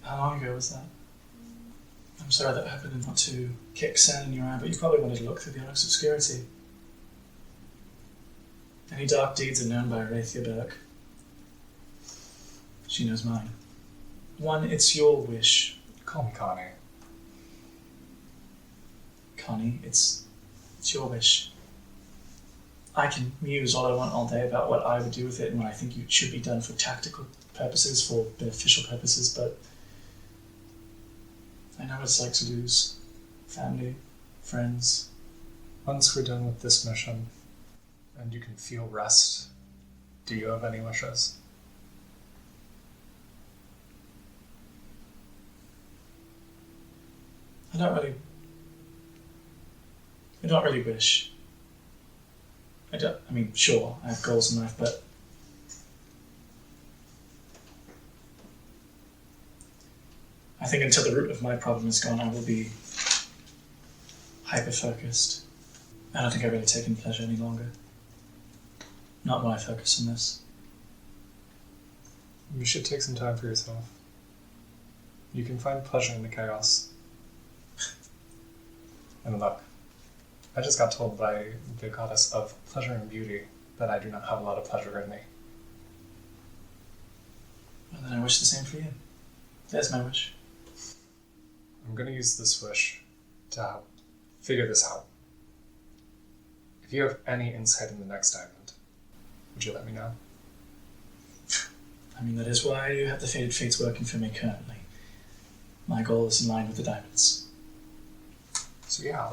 How long ago was that? I'm sorry that happened and not to kick sand in your eye, but you probably wanted to look through the arc's obscurity. Any dark deeds are known by Arathia Burke. She knows mine. One, it's your wish. Call me Connie. Connie, it's your wish. I can muse all I want all day about what I would do with it and what I think it should be done for tactical purposes, for beneficial purposes, but I know what it's like to lose family, friends. Once we're done with this mission, and you can feel rest, do you have any wishes? I don't really wish. I mean, sure, I have goals in life, but I think until the root of my problem is gone, I will be hyper-focused. I don't think I really take any pleasure any longer. Not when I focus on this. You should take some time for yourself. You can find pleasure in the chaos. And look, I just got told by the goddess of pleasure and beauty that I do not have a lot of pleasure in me. Well, then I wish the same for you. There's my wish. I'm going to use this wish to help figure this out. If you have any insight in the next diamond, would you let me know? I mean, that is why you have the Fated Fates working for me currently. My goal is in line with the diamonds. So yeah,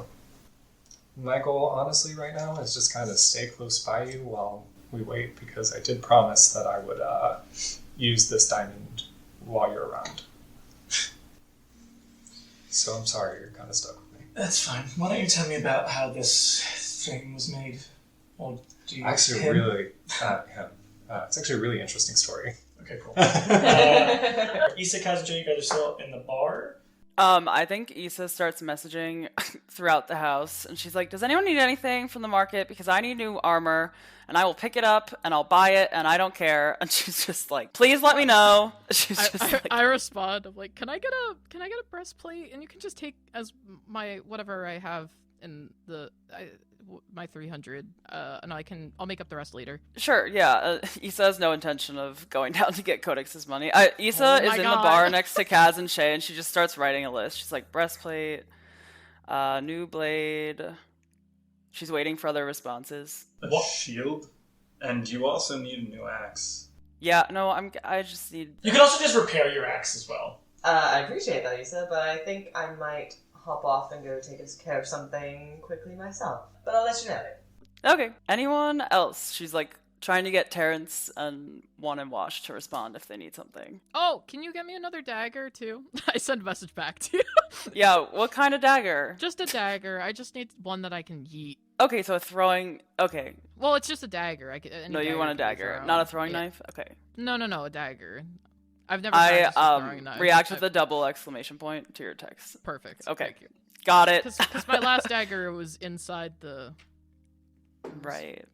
my goal honestly right now is just kind of stay close by you while we wait, because I did promise that I would use this diamond while you're around. So I'm sorry you're kind of stuck with me. That's fine. Why don't you tell me about how this thing was made? Or do you It's actually a really interesting story. Okay, cool. Issa, Kazuja, you guys are still in the bar? I think Issa starts messaging throughout the house, and she's like, does anyone need anything from the market? Because I need new armor, and I will pick it up, and I'll buy it, and I don't care. And she's just like, please let me know. She's just I respond, I'm like, can I get a breastplate? And you can just take as my, whatever I have in my 300, and I'll make up the rest later. Sure, yeah. Issa has no intention of going down to get Codex's money. Issa is in the God. bar next to Kaz and Shay, and she just starts writing a list. She's like, breastplate, new blade. She's waiting for other responses. A shield, and you also need a new axe. Yeah, no, I just need... You can also just repair your axe as well. I appreciate that, Issa, but I think I might hop off and go take care of something quickly myself. But I'll let you know. Okay. Anyone else? She's like trying to get Terrence and Juan and Wash to respond if they need something. Oh, can you get me another dagger too? I send a message back to you. Yeah, what kind of dagger? Just a dagger. I just need one that I can yeet. Okay, so a throwing. Okay. Well, it's just a dagger. No, you want a dagger, not a throwing knife? Okay. No, a dagger. I've never practiced a throwing knife. React with a double exclamation point to your text. Perfect. Okay. Thank you. Got it. Because my last dagger was inside the... Right.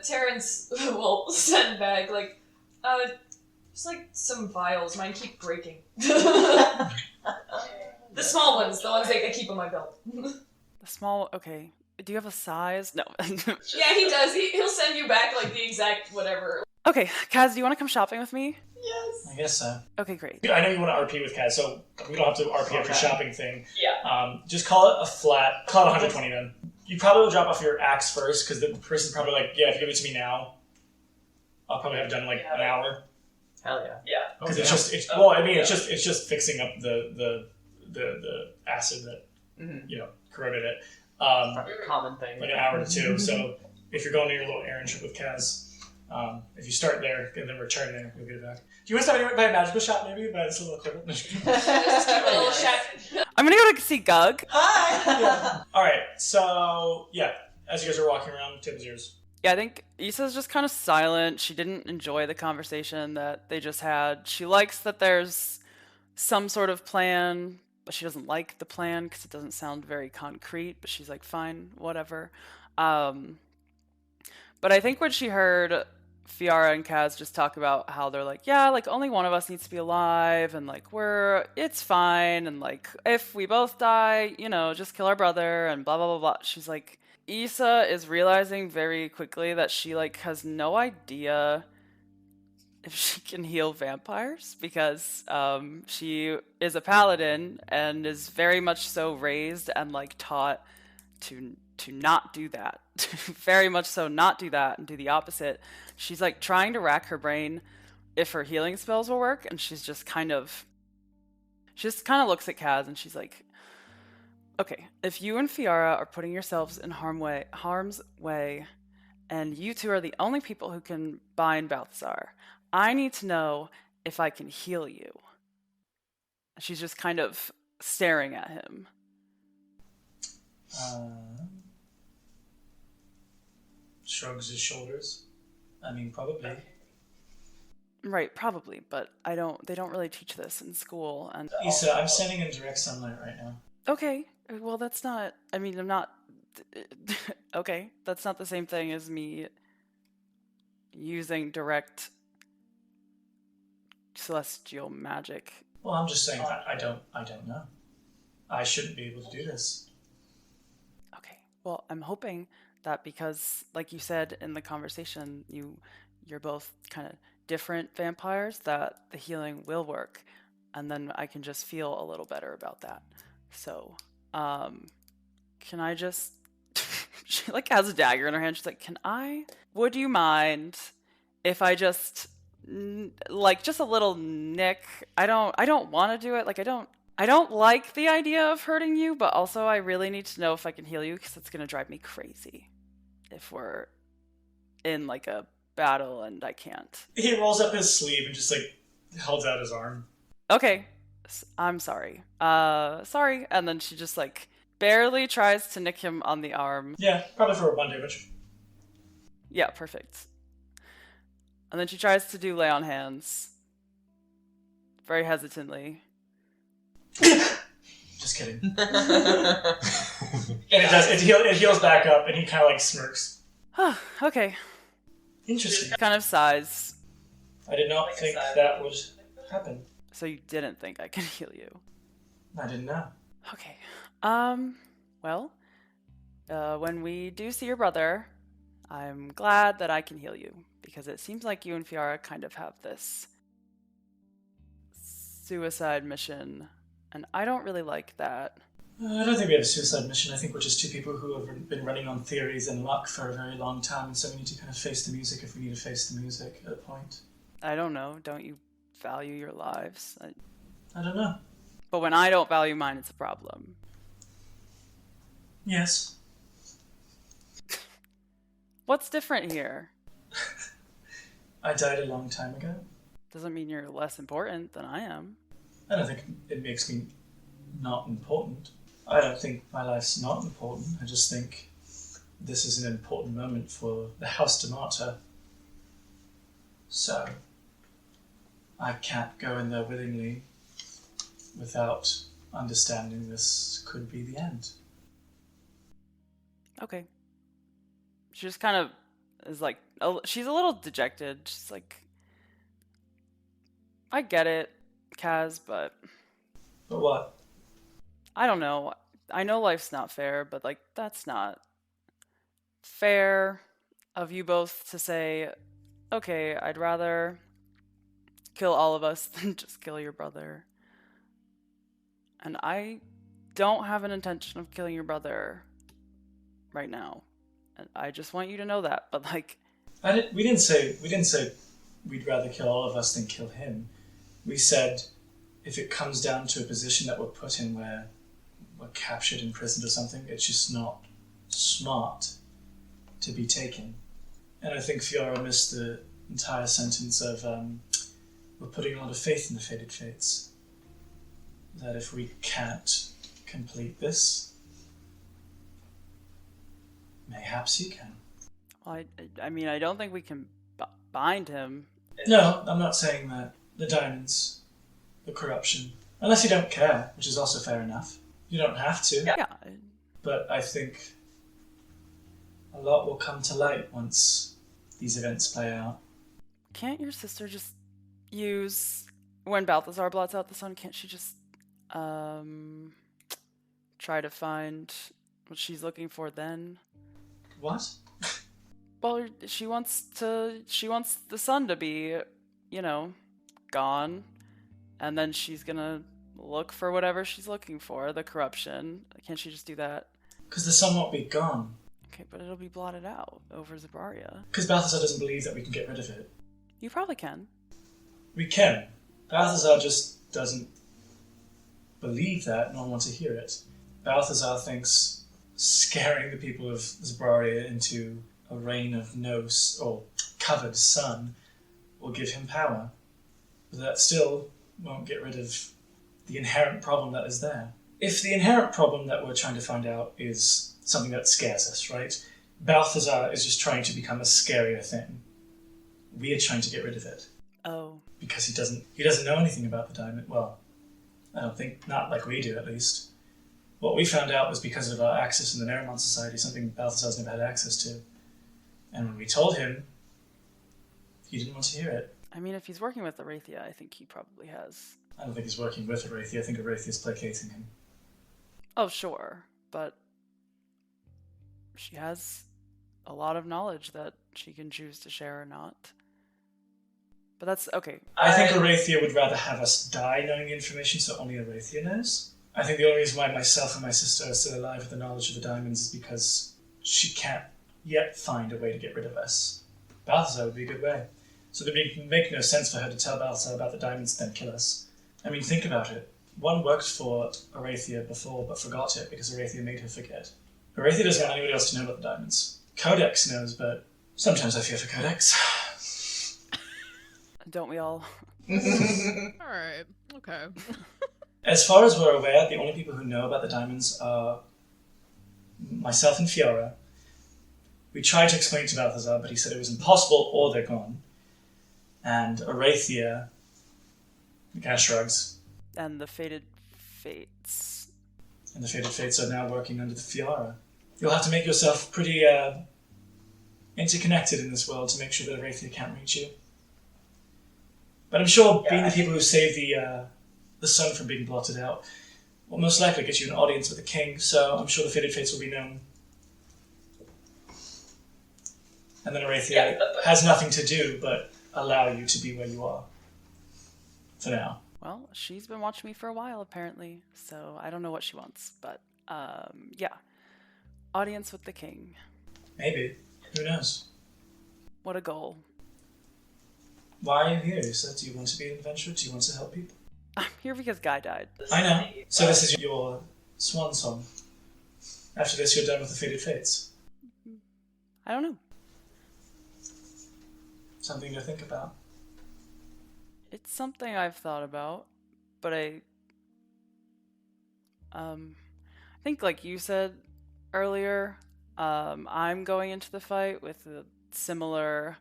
Terrence will send back, like, just like some vials. Mine keep breaking. The small ones, the ones that I keep on my belt. The small, okay. Do you have a size? No. Yeah, he does. He'll send you back, like, the exact whatever. Okay, Kaz, do you want to come shopping with me? I guess so. Okay, great. I know you want to RP with Kaz, so we don't have to RP after shopping thing. Yeah. Just call it a flat. Call it 120 then. You probably will drop off your axe first, because the person's probably like, yeah, if you give it to me now, I'll probably have it done in like an hour. Hell yeah. Yeah. Because Okay. it's just fixing up the acid that corroded it. Common thing. Like an hour to two. So if you're going to your little errand trip with Kaz, if you start there and then return there, you'll get it back. Do you want to start by a magical shop maybe? By this little equipment? Just keep a little shack. I'm gonna go to see Gug. Hi! Alright, so yeah, as you guys are walking around, tip is yours. Yeah, I think Issa's just kind of silent. She didn't enjoy the conversation that they just had. She likes that there's some sort of plan, but she doesn't like the plan because it doesn't sound very concrete, but she's like, fine, whatever. But I think when she heard Fiara and Kaz just talk about how they're like, yeah, like only one of us needs to be alive, and like it's fine, and like if we both die, just kill our brother, and blah blah blah blah. She's like, Issa is realizing very quickly that she like has no idea if she can heal vampires because she is a paladin and is very much so raised and like taught to not do that. Very much so not do that and do the opposite. She's like trying to rack her brain if her healing spells will work, and she just kind of looks at Kaz and she's like, okay, if you and Fiara are putting yourselves in harm's way, and you two are the only people who can bind Balthazar, I need to know if I can heal you. She's just kind of staring at him. Shrugs his shoulders. I mean, probably. Right, probably, but they don't really teach this in school. And Issa, I'm standing in direct sunlight right now. okay, well that's not, I'm not, okay, that's not the same thing as me using direct celestial magic. Well, I'm just saying, I don't know. I shouldn't be able to do this. Okay, well, I'm hoping that because, like you said in the conversation, you're both kind of different vampires, that the healing will work, and then I can just feel a little better about that. So, can I just... She like has a dagger in her hand. She's like, would you mind if I just just a little nick? I don't want to do it. Like, I don't like the idea of hurting you, but also I really need to know if I can heal you because it's going to drive me crazy if we're in like a battle and I can't. He rolls up his sleeve and just like holds out his arm. Okay, I'm sorry. Sorry. And then she just like barely tries to nick him on the arm. Yeah, probably for 1 damage. Yeah, perfect. And then she tries to do lay on hands. Very hesitantly. Just kidding. And it does. It heals back up, and he kind of like smirks. Okay. Interesting. Kind of sighs. I did not think that would happen. So you didn't think I could heal you? I didn't know. Okay. Well, when we do see your brother, I'm glad that I can heal you, because it seems like you and Fiara kind of have this suicide mission, and I don't really like that. I don't think we have a suicide mission. I think we're just two people who have been running on theories and luck for a very long time, and so we need to kind of face the music if we need to face the music at a point. I don't know. Don't you value your lives? I don't know. But when I don't value mine, it's a problem. Yes. What's different here? I died a long time ago. Doesn't mean you're less important than I am. I don't think it makes me not important. I don't think my life's not important. I just think this is an important moment for the House de Marte. So, I can't go in there willingly without understanding this could be the end. Okay. She just kind of is like, she's a little dejected. She's like, I get it, Kaz, but But what? I don't know. I know life's not fair, but like, that's not fair of you both to say, okay, I'd rather kill all of us than just kill your brother. And I don't have an intention of killing your brother right now. And I just want you to know that. But like, We didn't say we'd rather kill all of us than kill him. We said if it comes down to a position that we're put in where we're captured, imprisoned or something, it's just not smart to be taken. And I think Fiora missed the entire sentence of we're putting a lot of faith in the fated fates. That if we can't complete this, mayhaps you can. well, I mean, I don't think we can bind him. No, I'm not saying that. The diamonds, the corruption. Unless you don't care, which is also fair enough. You don't have to. Yeah. But I think a lot will come to light once these events play out. Can't your sister just use, when Balthazar blots out the sun, can't she just try to find what she's looking for then? What? Well, she wants the sun to be, you know, gone, and then she's gonna look for whatever she's looking for, the corruption. Can't she just do that? Because the sun won't be gone. Okay, but it'll be blotted out over Zabaria. Because Balthazar doesn't believe that we can get rid of it. You probably can. We can. Balthazar just doesn't believe that, nor want to hear it. Balthazar thinks scaring the people of Zabaria into a rain of or covered sun will give him power. But that still won't get rid of the inherent problem that is there. If the inherent problem that we're trying to find out is something that scares us, right? Balthazar is just trying to become a scarier thing. We are trying to get rid of it. Oh. Because he doesn't know anything about the diamond. Well, I don't think, not like we do at least. What we found out was because of our access in the Nerimon Society, something Balthazar's never had access to. And when we told him, he didn't want to hear it. I mean, if he's working with Arathia, I think he probably has. I don't think he's working with Arathia. I think Arathia's placating him. Oh, sure, but she has a lot of knowledge that she can choose to share or not. But that's okay. I think Arathia would rather have us die knowing the information so only Arathia knows. I think the only reason why myself and my sister are still alive with the knowledge of the diamonds is because she can't yet find a way to get rid of us. Balthazar would be a good way. So it would make no sense for her to tell Balthazar about the diamonds and then kill us. I mean, think about it. One worked for Arathia before but forgot it because Arathia made her forget. Arathia doesn't want anybody else to know about the diamonds. Codex knows, but sometimes I fear for Codex. Don't we all? Alright, okay. As far as we're aware, the only people who know about the diamonds are myself and Fiora. We tried to explain it to Balthazar, but he said it was impossible or they're gone. And Arathia kind of shrugs. And the Fated Fates. And the Fated Fates are now working under the Fiora. You'll have to make yourself pretty interconnected in this world to make sure that Arathia can't reach you. But I'm sure being the people who saved the sun from being blotted out will most likely get you an audience with the king, so I'm sure the Fated Fates will be known. And then Arathia has nothing to do but allow you to be where you are. For now. Well, she's been watching me for a while, apparently, so I don't know what she wants, but, yeah. Audience with the king. Maybe. Who knows? What a goal. Why are you here? You said, do you want to be an adventurer? Do you want to help people? I'm here because Guy died. I know. So this is your swan song. After this, you're done with the Fated Fates. I don't know. Something to think about. It's something I've thought about, but I think like you said earlier, I'm going into the fight with a similar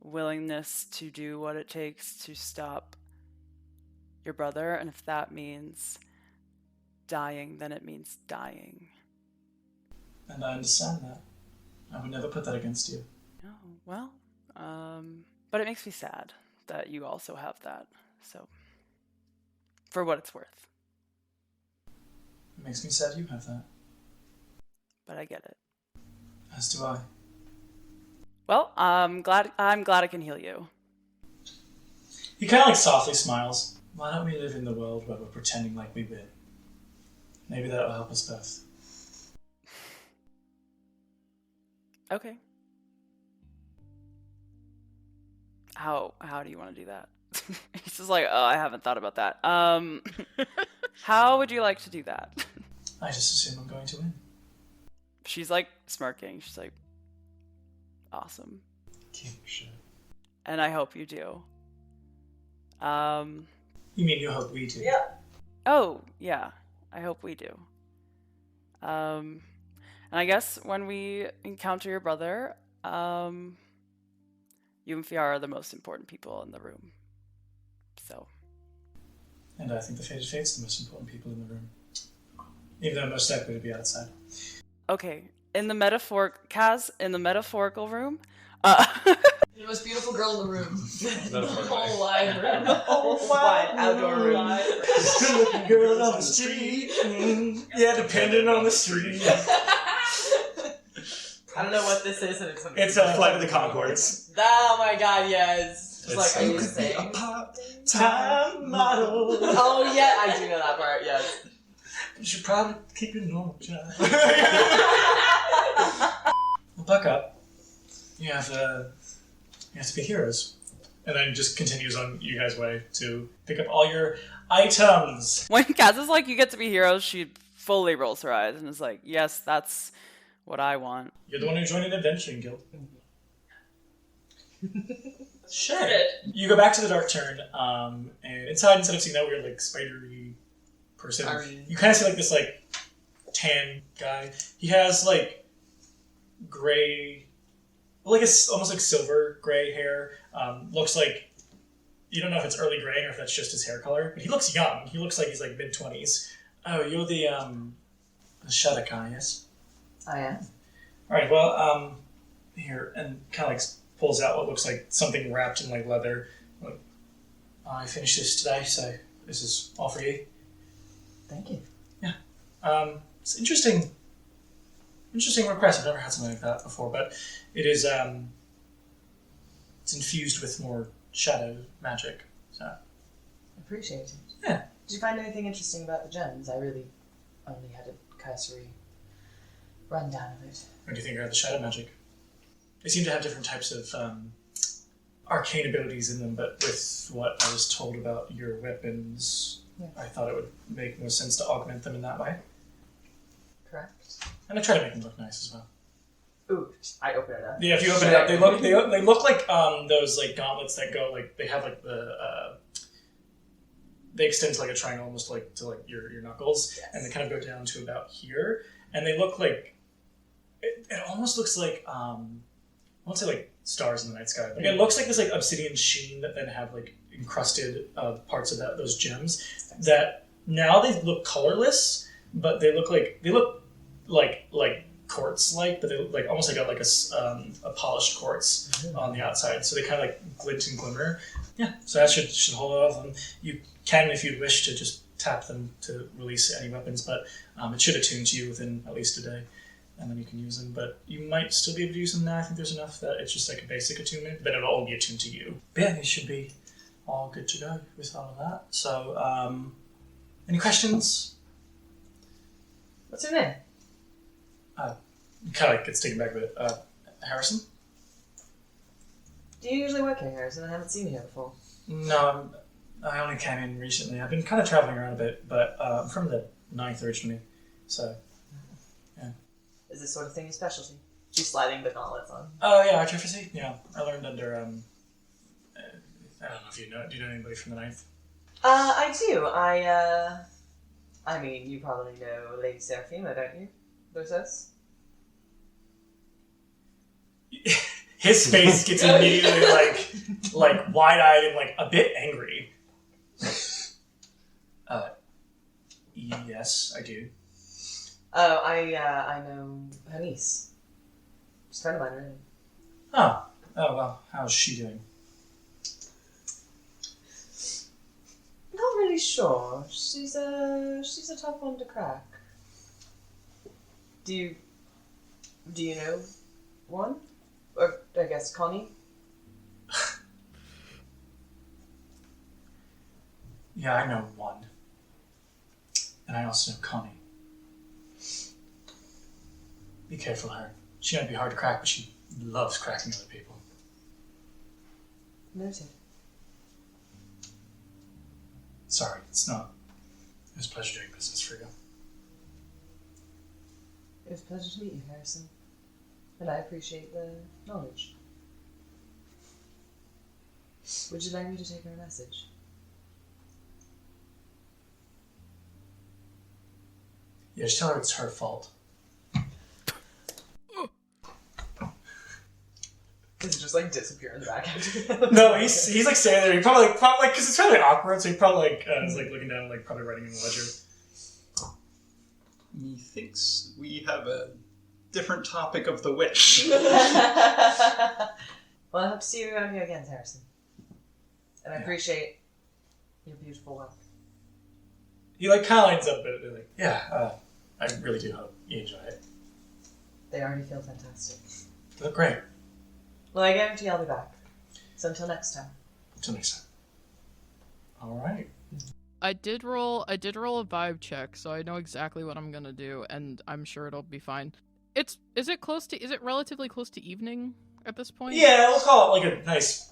willingness to do what it takes to stop your brother, and if that means dying, then it means dying. And I understand that. I would never put that against you. Oh, well, but it makes me sad that you also have that, so, for what it's worth. It makes me sad you have that. But I get it. As do I. Well, I'm glad I can heal you. He kind of like softly smiles. Why don't we live in the world where we're pretending like we win? Maybe that'll help us both. Okay. How do you want to do that? He's just like, oh, I haven't thought about that. How would you like to do that? I just assume I'm going to win. She's like smirking. She's like, awesome. Keep shit. And I hope you do. You mean you hope we do? Yeah. Oh, yeah. I hope we do. And I guess when we encounter your brother, you and Fiara are the most important people in the room. So. And I think the Fated Fate's the most important people in the room. Even though most likely to be outside. Okay. In the metaphorical room, The most beautiful girl in the room. The Metaphorically. whole wide room. Oh, wide outdoor room. Good looking girl on the street. Yeah, depending on the street. I don't know what this is, and it's It's a Flight of the Conchords. Oh my god, yes. Just It's- like, are you You could be a saying? part-time model. Oh yeah, I do know that part, yes. You should probably keep your normal job. Well, buck up. You have to be heroes. And then just continues on you guys' way to pick up all your items. when Kaz is like, you get to be heroes, she fully rolls her eyes and is like, yes, that's what I want. You're the one who joined an adventuring guild. Sure. You go back to the Dark Turn, and inside, instead of seeing that weird, like, spidery person, you kind of see, like, this, like, tan guy. He has, like, gray, like, it's almost like silver gray hair. Looks like, you don't know if it's early graying or if that's just his hair color, but he looks young. He looks like he's, like, mid-20s. Oh, you're the Shadaka, yes? I am. Alright, well, here, and kind of, like, pulls out what looks like something wrapped in, like, leather. Like, I finished this today, so this is all for you. Thank you. It's interesting request. I've never had something like that before, but it is, it's infused with more shadow magic, so. Appreciate it. Yeah. Did you find anything interesting about the gems? I really only had a cursory rundown of it. What do you think about the shadow magic? They seem to have different types of arcane abilities in them, but with what I was told about your weapons, Yeah. I thought it would make more sense to augment them in that way. Correct. And I try to make them look nice as well. Ooh, I open it up. Yeah, if you open it up, they look like those like gauntlets that go like they have like the they extend to like a triangle almost like to like your knuckles, Yes. and they kind of go down to about here, and they look like it almost looks like I won't say like stars in the night sky. Like, it looks like this like obsidian sheen that then have like encrusted parts of those gems that now they look colorless, but they look like quartz like, but they look like almost like a polished quartz on the outside. So they kind of like glint and glimmer. Yeah, so that should hold all of them. You can, if you wish, to just tap them to release any weapons, but it should attune to you within at least a day, and then you can use them. But you might still be able to use them now. I think there's enough that it's just like a basic attunement, then it'll all be attuned to you. But yeah, you should be all good to go with all of that. So, any questions? What's your name? Kind of like gets taken back a bit. Harrison? Do you usually work here, Harrison? I haven't seen you here before. No, I only came in recently. I've been kind of traveling around a bit, but I'm from the 9th originally, so Is this sort of thing your specialty? She's sliding the gauntlets on. Oh, yeah, artificy? Yeah. I learned under, I don't know if you know. Do you know anybody from the ninth? I do. I mean, you probably know Lady Seraphima, don't you? Versus? His face gets immediately, like wide-eyed and, like, a bit angry. Yes, I do. Oh, I know her niece. She's a friend of mine, really. Oh, well, how's she doing? Not really sure. She's a tough one to crack. Do you know one? Or I guess Connie? Yeah, I know one. And I also know Connie. Be careful of her. She might be hard to crack, but she loves cracking other people. Noted. Sorry, it's not. It was a pleasure doing business for you. It was a pleasure to meet you, Harrison. And I appreciate the knowledge. Would you like me to take her a message? Yeah, just tell her it's her fault. Does it just like disappear in the back? No, he's like standing there. He probably because it's really awkward, so he probably is like looking down, like probably writing in the ledger. Methinks we have a different topic of the wish. Well, I hope to see you around here again, Harrison. And I appreciate your beautiful work. He like kind of lines up, but like, yeah, I really do hope you enjoy it. They already feel fantastic. They look great. Well, I guarantee I'll be back. So until next time. Until next time. All right. I did roll a vibe check, so I know exactly what I'm gonna do, and I'm sure it'll be fine. Is it relatively close to evening at this point? Yeah, we'll call it like a nice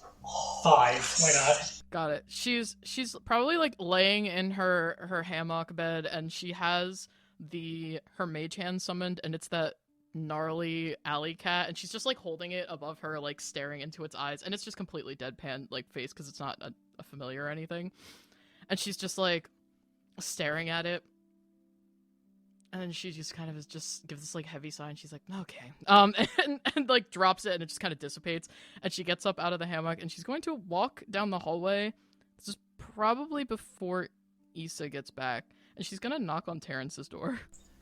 5. Why not? Got it. She's probably like laying in her hammock bed, and she has her mage hand summoned, and it's that gnarly alley cat, and she's just like holding it above her, like staring into its eyes, and it's just completely deadpan like face because it's not a familiar or anything, and she's just like staring at it, and then she just kind of just gives this like heavy sigh, and she's like, okay, and like drops it, and it just kind of dissipates, and she gets up out of the hammock, and she's going to walk down the hallway. This is probably before Issa gets back, and she's gonna knock on Terrence's door.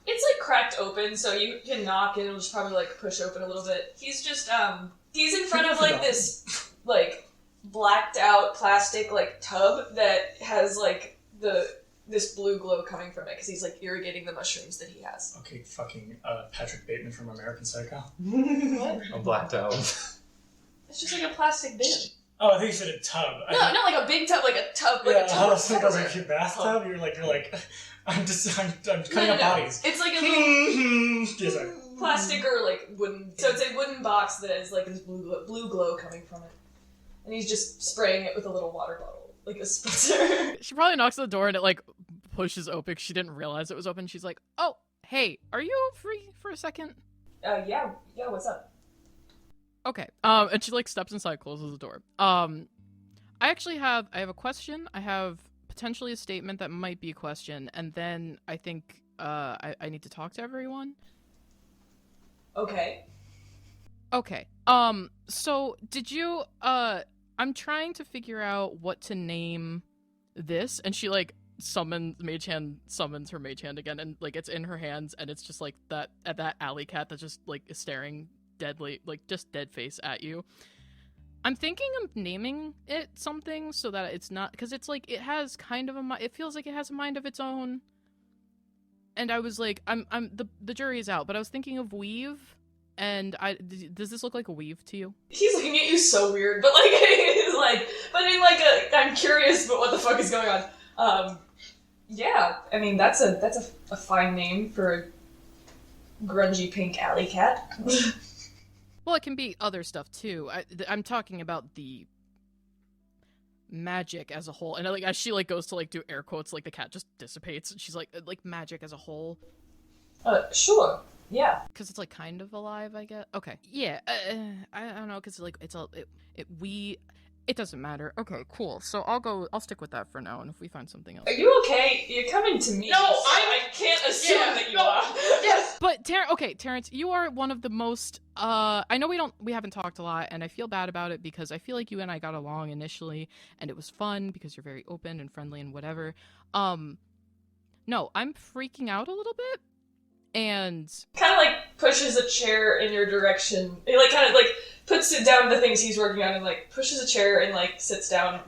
It's like cracked open, so you can knock and it'll just probably like push open a little bit. He's just he's in front of like this like blacked out plastic like tub that has like this blue glow coming from it because he's like irrigating the mushrooms that he has. Okay, fucking Patrick Bateman from American Psycho. What? I'm blacked out. It's just like a plastic bin. Oh, I think you said a tub. No, not like a big tub, like a tub, like yeah, a tub. I was thinking like your bathtub. You're like, I'm cutting up bodies. It's like a little Yes, sorry. plastic or like wooden. So it's a wooden box that has like this blue glow coming from it, and he's just spraying it with a little water bottle, like a spritzer. She probably knocks on the door and it like pushes open. She didn't realize it was open. She's like, oh, hey, are you free for a second? Yeah, what's up? Okay. And she like steps inside, closes the door. I have a question. I have potentially a statement that might be a question, and then I think I need to talk to everyone. Okay. Okay. So did you I'm trying to figure out what to name this, and she like summons her mage hand again, and like it's in her hands, and it's just like that alley cat that just like is staring deadly, like just dead face at you. I'm thinking of naming it something so that it's not, because it's like it has kind of it feels like it has a mind of its own. And I was like, the jury is out, but I was thinking of weave, and does this look like a weave to you? He's looking at you so weird, but like he's like, but in like I'm curious, but what the fuck is going on? Yeah, I mean that's a fine name for a grungy pink alley cat. Well, it can be other stuff too. I'm talking about the magic as a whole, and like as she like goes to like do air quotes, like the cat just dissipates, and she's like magic as a whole. Sure. Yeah. Because it's like kind of alive, I guess. Okay. Yeah. I don't know, because like it's all it doesn't matter. Okay, cool. So I'll stick with that for now, and if we find something else. Are you okay? You're coming to me. No, so I can't assume that you no. are. Yes. But Terrence, you are one of the most I know we haven't talked a lot, and I feel bad about it because I feel like you and I got along initially and it was fun because you're very open and friendly and whatever. No, I'm freaking out a little bit, and Kind of like pushes a chair in your direction. He like kind of like puts it down the things he's working on and like pushes a chair and like sits down,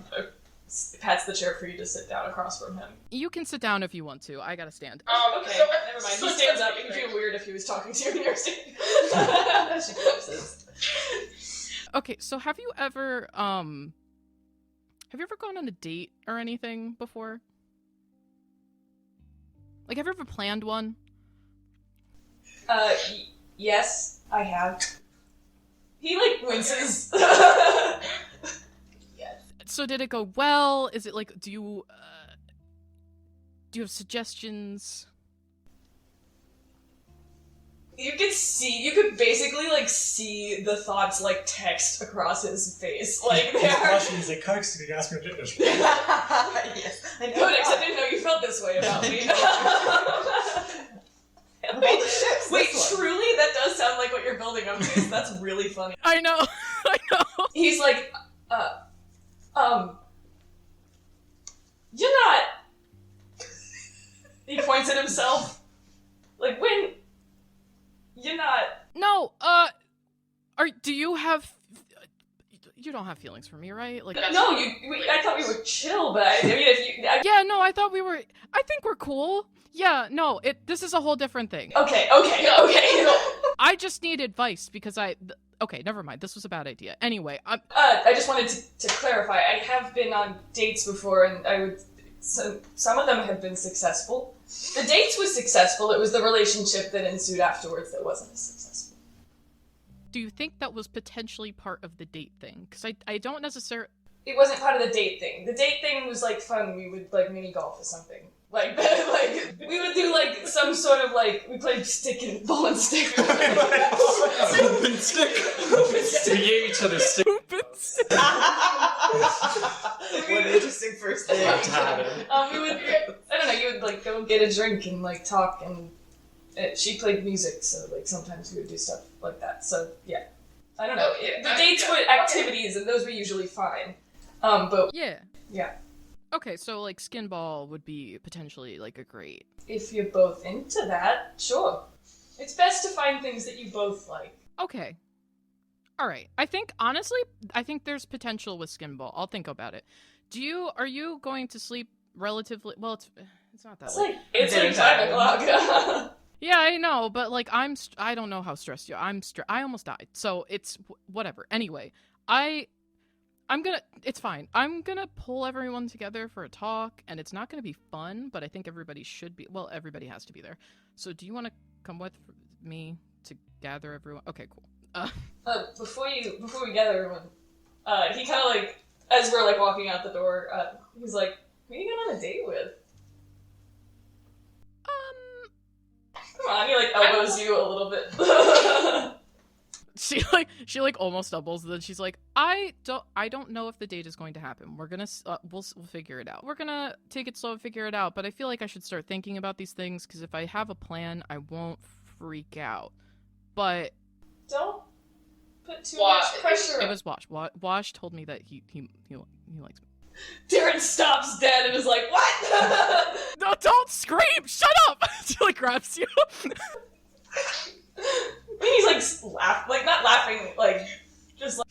pats the chair for you to sit down across from him. you can sit down if you want to. I gotta stand. Okay, So, never mind. so He stands up. it's It would feel weird if he was talking to you and you're standing. She collapses. Okay, so have you ever gone on a date or anything before? Like, have you ever planned one? Yes, I have. He like winces. So did it go well? Is it like, do you have suggestions? You could basically like see the thoughts like text across his face. Like He's they're blushing. He's like, "Cox, did you ask me to do this?" Yes. I know. good, except I didn't know you felt this way about me. Wait, truly? That does sound like what you're building up to. That's really funny. I know. I know. He's like, you're not. He points at himself. Like, when. You're not. No, do you have you don't have feelings for me, right? Like, No, I thought we were chill, but I mean, if you. yeah, no, I thought I think we're cool. Yeah, no, this is a whole different thing. Okay. I just need advice because okay, never mind. This was a bad idea. Anyway, I just wanted to clarify. I have been on dates before, and some of them have been successful. The dates was successful. It was the relationship that ensued afterwards that wasn't as successful. do you think that was potentially part of the date thing? Because I don't necessarily. It wasn't part of the date thing. The date thing was like fun. We would like mini golf or something. Like we would do like some sort of like we played stick and ball and stick. Hoop and stick. We gave each other stick. What an interesting first date. We would, I don't know, you would like go get a drink and like talk, and she played music, so like sometimes we would do stuff like that. So yeah, I don't know. The dates were activities, and those were usually fine. But Yeah. yeah, Okay, so like skin ball would be potentially like a great. if you're both into that, sure. It's best to find things that you both like. Okay. All right. Honestly, I think there's potential with skin ball. I'll think about it. Are you going to sleep relatively well? It's not that late. It's like 5 o'clock. Yeah, I know, but like I don't know how stressed you are. I almost died. So it's whatever. Anyway, it's fine. I'm gonna pull everyone together for a talk, and it's not gonna be fun, but I think everybody should be. Well, everybody has to be there. So do you want to come with me to gather everyone? Okay, cool. Before we gather everyone, he kind of like, as we're like walking out the door, he's like, "Who are you going on a date with?" Come on, he like elbows you a little bit. She almost stumbles, and then she's like, I don't know if the date is going to happen. We're gonna we'll figure it out. We're gonna take it slow and figure it out. But I feel like I should start thinking about these things, because if I have a plan, I won't freak out. But Don't put too much pressure. it was Wash. Wash told me that he likes me. Darren stops dead and is like, "What?" No, don't scream! Shut up! She like grabs you. He's like not laughing, like just like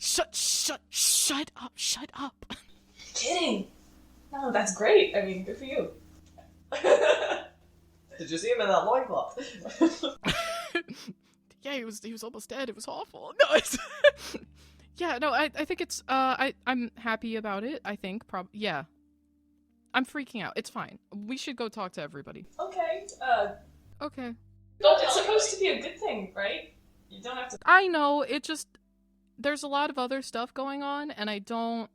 Shut up. kidding. No, that's great. I mean, good for you. Did you see him in that loincloth? Yeah, he was almost dead. It was awful. No, it's yeah, no, I think it's I'm happy about it. I think yeah. I'm freaking out. It's fine. We should go talk to everybody. Okay. Okay. It's supposed to be a good thing, right? You don't have to. I know, it just there's a lot of other stuff going on, and I don't.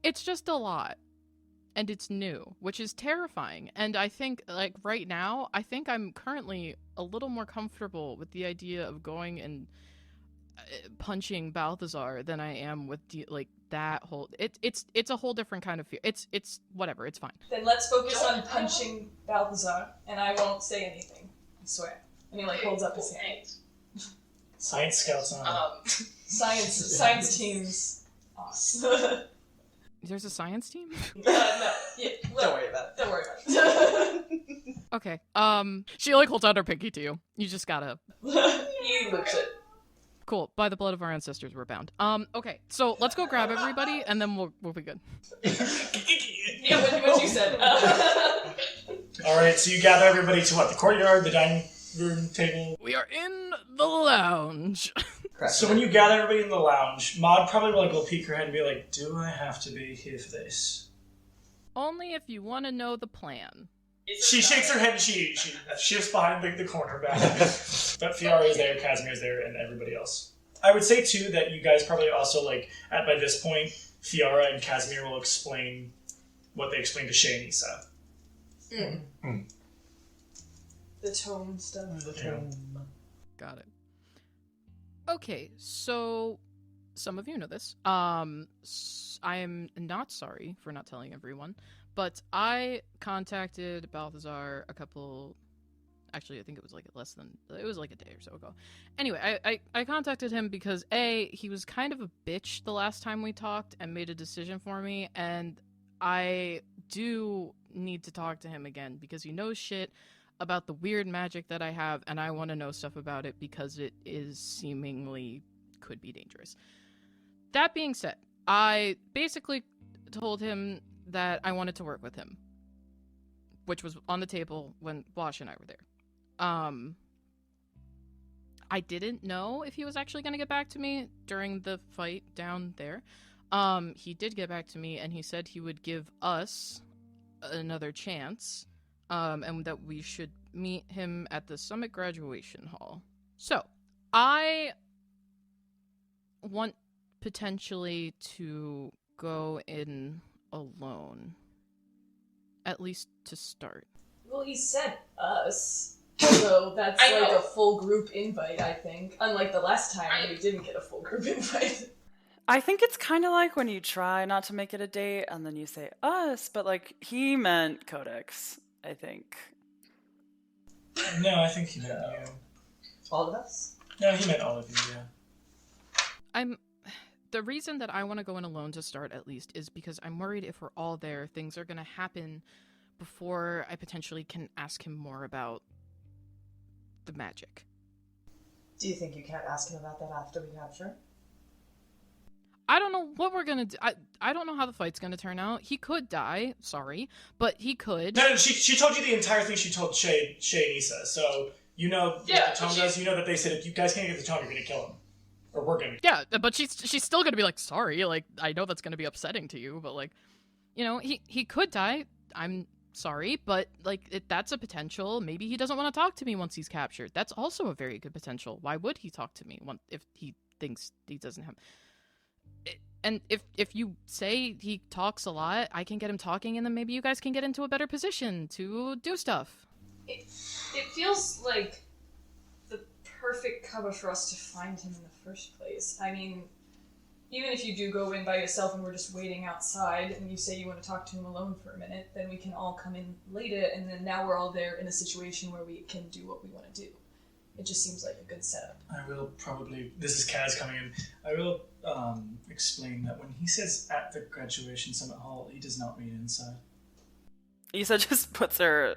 It's just a lot. and it's new, which is terrifying. And I think, like, right now, I think I'm currently a little more comfortable with the idea of going and punching Balthazar than I am with that whole. It's a whole different kind of fear. It's whatever. It's fine. Then let's focus on punching Balthazar, and I won't say anything. I swear. And he holds up his hand. Science scouts on. Science teams. There's a science team? No. Yeah, Don't worry about it. Don't worry about it. Okay. She holds out her pinky to you. You just gotta. He looks it. Cool. By the blood of our ancestors, we're bound. Okay. So let's go grab everybody, and then we'll be good. Yeah, what you said. All right, so you gather everybody to what? The courtyard, the dining room table. We are in the lounge. So when you gather everybody in the lounge, Maud probably will peek her head and be like, "Do I have to be here for this?" Only if you want to know the plan. She shakes her head and she shifts behind the corner back. But Fiara is there, Casimir is there, and everybody else. I would say too that you guys probably also by this point, Fiara and Casimir will explain what they explained to Shay and Issa. The tome stuff. Got it. Okay, so some of you know this. I am not sorry for not telling everyone, but I contacted Balthazar actually I think it was a day or so ago. Anyway, I contacted him because he was kind of a bitch the last time we talked and made a decision for me, and I do need to talk to him again because he knows shit about the weird magic that I have, and I want to know stuff about it because it is seemingly could be dangerous. That being said, I basically told him that I wanted to work with him, which was on the table when Wash and I were there. I didn't know if he was actually going to get back to me during the fight down there. He did get back to me, and he said he would give us another chance. And that we should meet him at the Summit Graduation Hall. So, I want potentially to go in alone. At least to start. Well, he said us. So that's a full group invite, I think. Unlike the last time when we didn't get a full group invite. I think it's kind of like when you try not to make it a date and then you say us, but he meant Codex. I think. No, I think he meant you. All of us? No, he meant all of you, yeah. The reason that I want to go in alone to start, at least, is because I'm worried if we're all there, things are going to happen before I potentially can ask him more about the magic. Do you think you can't ask him about that after we capture him? I don't know what we're gonna do. I don't know how the fight's gonna turn out. He could die, sorry, but he could. No, she told you the entire thing she told Shay and Issa, so you know what the tome does. You know that they said if you guys can't get the tome, you're gonna kill him. Or we're gonna. Yeah, but she's still gonna be sorry, I know that's gonna be upsetting to you, but he could die. I'm sorry, but that's a potential. Maybe he doesn't want to talk to me once he's captured. That's also a very good potential. Why would he talk to me if he thinks he doesn't have... And if you say he talks a lot, I can get him talking, and then maybe you guys can get into a better position to do stuff. It feels like the perfect cover for us to find him in the first place. I mean, even if you do go in by yourself and we're just waiting outside and you say you want to talk to him alone for a minute, then we can all come in later, and then now we're all there in a situation where we can do what we want to do. It just seems like a good setup. I will probably... This is Kaz coming in. I will explain that when he says at the graduation summit hall, he does not mean inside. Issa just puts her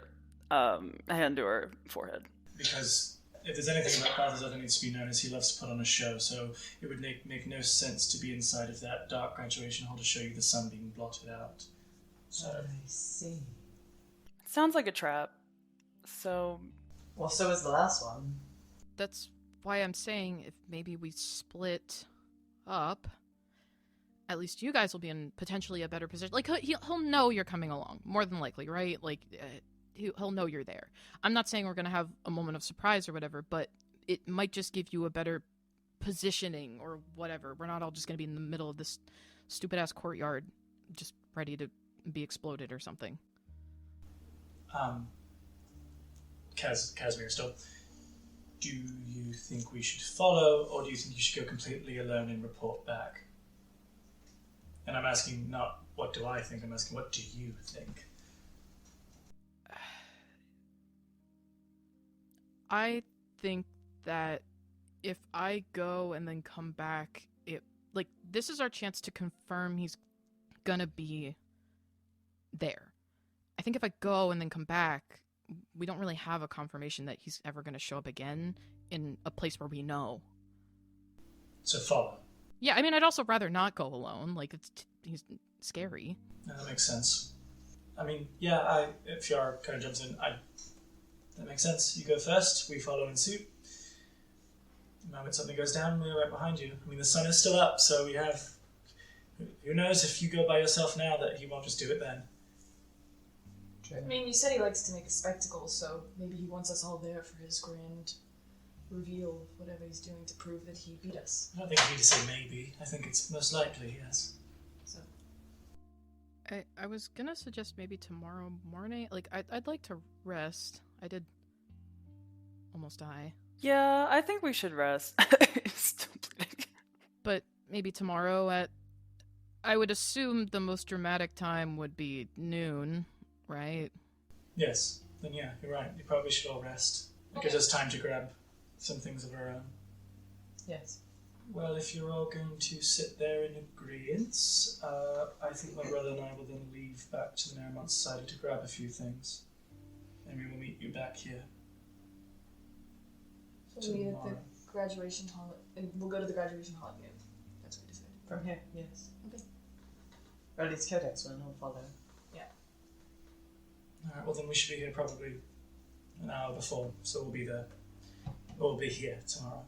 hand to her forehead. Because if there's anything about Balthazar that needs to be known is he loves to put on a show, so it would make no sense to be inside of that dark graduation hall to show you the sun being blotted out. So I see. Sounds like a trap. So... Well, so is the last one. That's why I'm saying if maybe we split up, at least you guys will be in potentially a better position. He'll know you're coming along, more than likely, right? He'll know you're there. I'm not saying we're going to have a moment of surprise or whatever, but it might just give you a better positioning or whatever. We're not all just going to be in the middle of this stupid-ass courtyard just ready to be exploded or something. Casimir still. Do you think we should follow, or do you think you should go completely alone and report back? And I'm asking not what do I think, I'm asking what do you think? I think that if I go and then come back, this is our chance to confirm he's gonna be there. I think if I go and then come back, we don't really have a confirmation that he's ever gonna show up again in a place where we know. So follow. Yeah, I mean, I'd also rather not go alone. He's scary. Yeah, that makes sense. I mean, yeah, if Yar kind of jumps in, that makes sense. You go first, we follow in suit. The moment something goes down, we're right behind you. I mean, the sun is still up, so we have... Who knows if you go by yourself now that he won't just do it then. I mean, you said he likes to make a spectacle, so maybe he wants us all there for his grand reveal of whatever he's doing to prove that he beat us. I don't think you need to say maybe. I think it's most likely, yes. So, I was gonna suggest maybe tomorrow morning. I'd like to rest. I did almost die. Yeah, I think we should rest. Still bleeding. But maybe tomorrow at... I would assume the most dramatic time would be noon, right? Yes. Then yeah, you're right. You probably should all rest. It gives us time to grab some things of our own. Yes. Well, if you're all going to sit there in agreement, I think my brother and I will then leave back to the Naramont Society to grab a few things. And we will meet you back here. so we meet at the graduation hall, and we'll go to the graduation hall at noon. That's what we decided. From here, yes. Okay. Or at least Codex will follow. Alright, well then we should be here probably an hour before, so we'll be there. We'll be here tomorrow.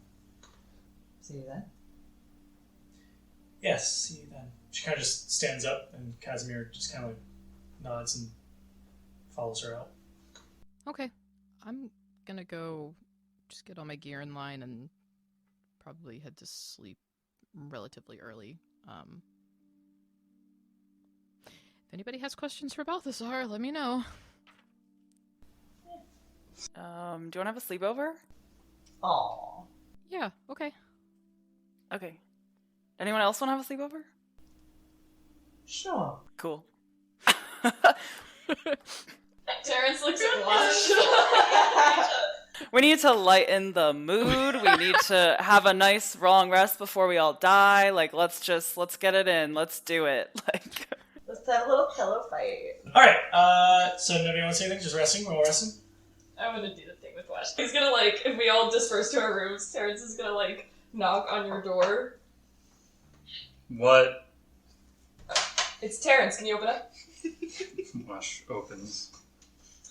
See you then. Yes, see you then. She kind of just stands up, and Casimir just kind of nods and follows her out. Okay. I'm gonna go just get all my gear in line and probably head to sleep relatively early. If anybody has questions for Balthazar, let me know. Do you want to have a sleepover? Aww. Yeah, okay. Okay. Anyone else want to have a sleepover? Sure. Cool. Terrence looks at Wash. We need to lighten the mood. We need to have a nice long rest before we all die. Let's get it in. Let's do it. Let's have a little pillow fight. Alright, so nobody wants to say anything? Just resting? We're all resting? I'm gonna do the thing with Wash. He's gonna, if we all disperse to our rooms, Terrence is gonna, knock on your door. What? It's Terrence, can you open up? Wash opens.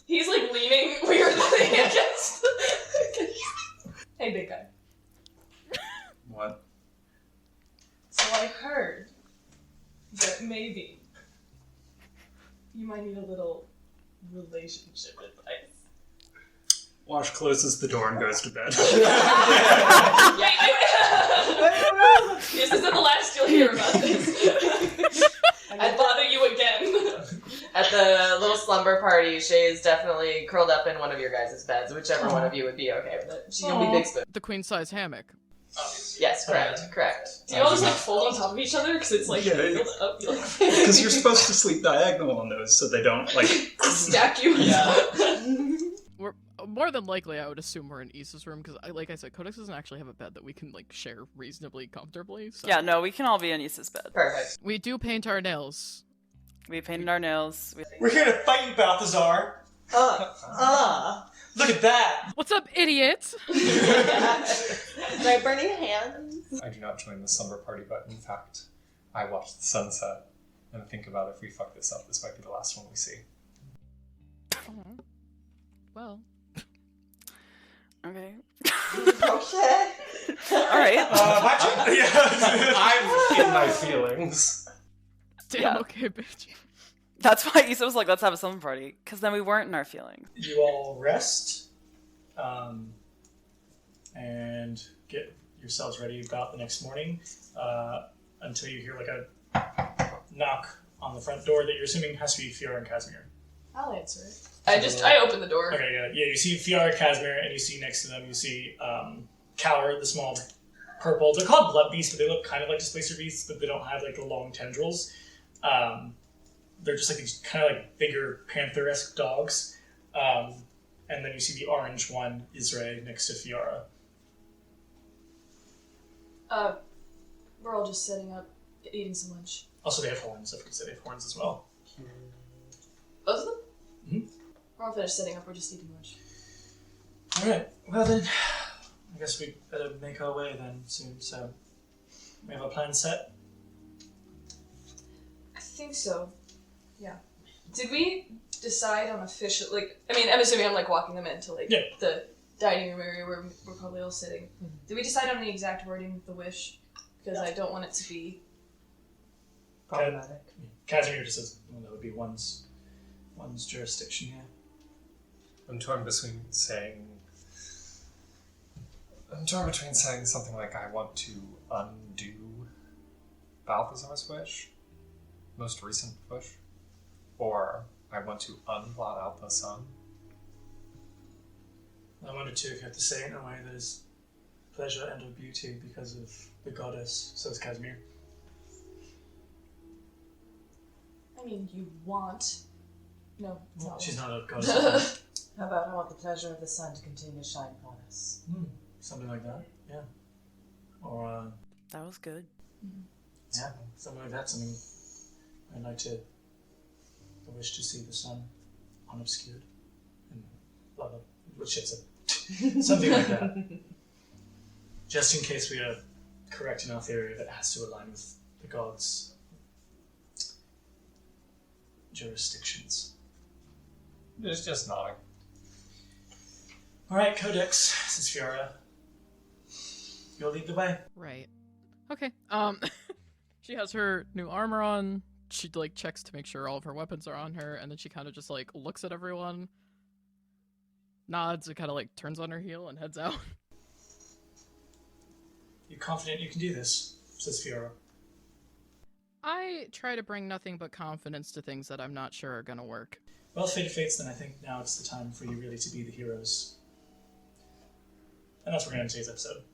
He's, leaning weirdly against... Hey, big guy. What? So I heard that maybe you might need a little relationship advice. Wash closes the door and goes to bed. Wait. This isn't the last you'll hear about this. I'll bother you again. At the little slumber party, Shay is definitely curled up in one of your guys' beds, whichever one of you would be okay with it. She'll be big spoon. The queen-size hammock. Yes, correct. Do you all just fold on top of each other? Because it's Yeah, built up. Because you're supposed to sleep diagonal on those so they don't, stack you. Yeah. We're more than likely, I would assume we're in Issa's room because, like I said, Codex doesn't actually have a bed that we can share reasonably comfortably. So. Yeah, no, we can all be in Issa's bed. Perfect. We do paint our nails. We painted our nails. We're here to fight you, Balthazar! Look at that! What's up, idiot? My burning hands. I do not join the slumber party, but in fact, I watch the sunset and think about if we fuck this up, this might be the last one we see. Oh. Well. Okay. Okay. Alright. I'm in my feelings. Damn, Yeah. okay, bitch. That's why Issa was like, let's have a slumber party. Because then we weren't in our feelings. You all rest, and get yourselves ready about the next morning, until you hear a knock on the front door that you're assuming has to be Fiora and Casimir. I'll answer it. I open the door. Okay, yeah. You see Fiora, Casimir, and you see next to them, you see Cower, the small purple. They're called blood beasts, but they look kind of like displacer beasts, but they don't have like the long tendrils. They're just like these kind of like bigger panther-esque dogs. And then you see the orange one, Israel, next to Fiora. We're all just setting up, eating some lunch. Also, they have horns. I forgot to say they have horns as well. Both of them? Mm-hmm. We're all finished setting up, we're just eating lunch. Alright, well then, I guess we better make our way then soon, so we have a plan set? I think so. Yeah. Did we decide on official, like, I mean, I'm assuming I'm like walking them into like the dining room area where we're probably all sitting. Mm-hmm. Did we decide on the exact wording of the wish? Because I don't want it to be problematic. Casimir just says, well, that would be one's jurisdiction here. I'm torn between saying something like I want to undo Balthazar's wish, most recent wish, or I want to unblot out the sun. I wonder too if you have to say it in a way that is pleasure and or beauty because of the goddess, says Casimir. I mean, you want... No, it's not. She's not a goddess. How about I want the pleasure of the sun to continue to shine upon us? Something like that, yeah. Or, That was good. yeah, something like that. Something I'd like to... I wish to see the sun unobscured. And blah, blah, which it's a... something like that. Just in case we are correct in our theory that it has to align with the gods' jurisdictions. It's just nodding. Alright, Codex, says Fiora. You'll lead the way. Right. Okay. She has her new armor on. She like checks to make sure all of her weapons are on her, and then she kind of just like looks at everyone, nods, and kind of like turns on her heel and heads out. You confident you can do this? Says Fiora. I try to bring nothing but confidence to things that I'm not sure are gonna work. Well, Fated Fates, then I think now it's the time for you really to be the heroes. And that's where we're going to end today's episode.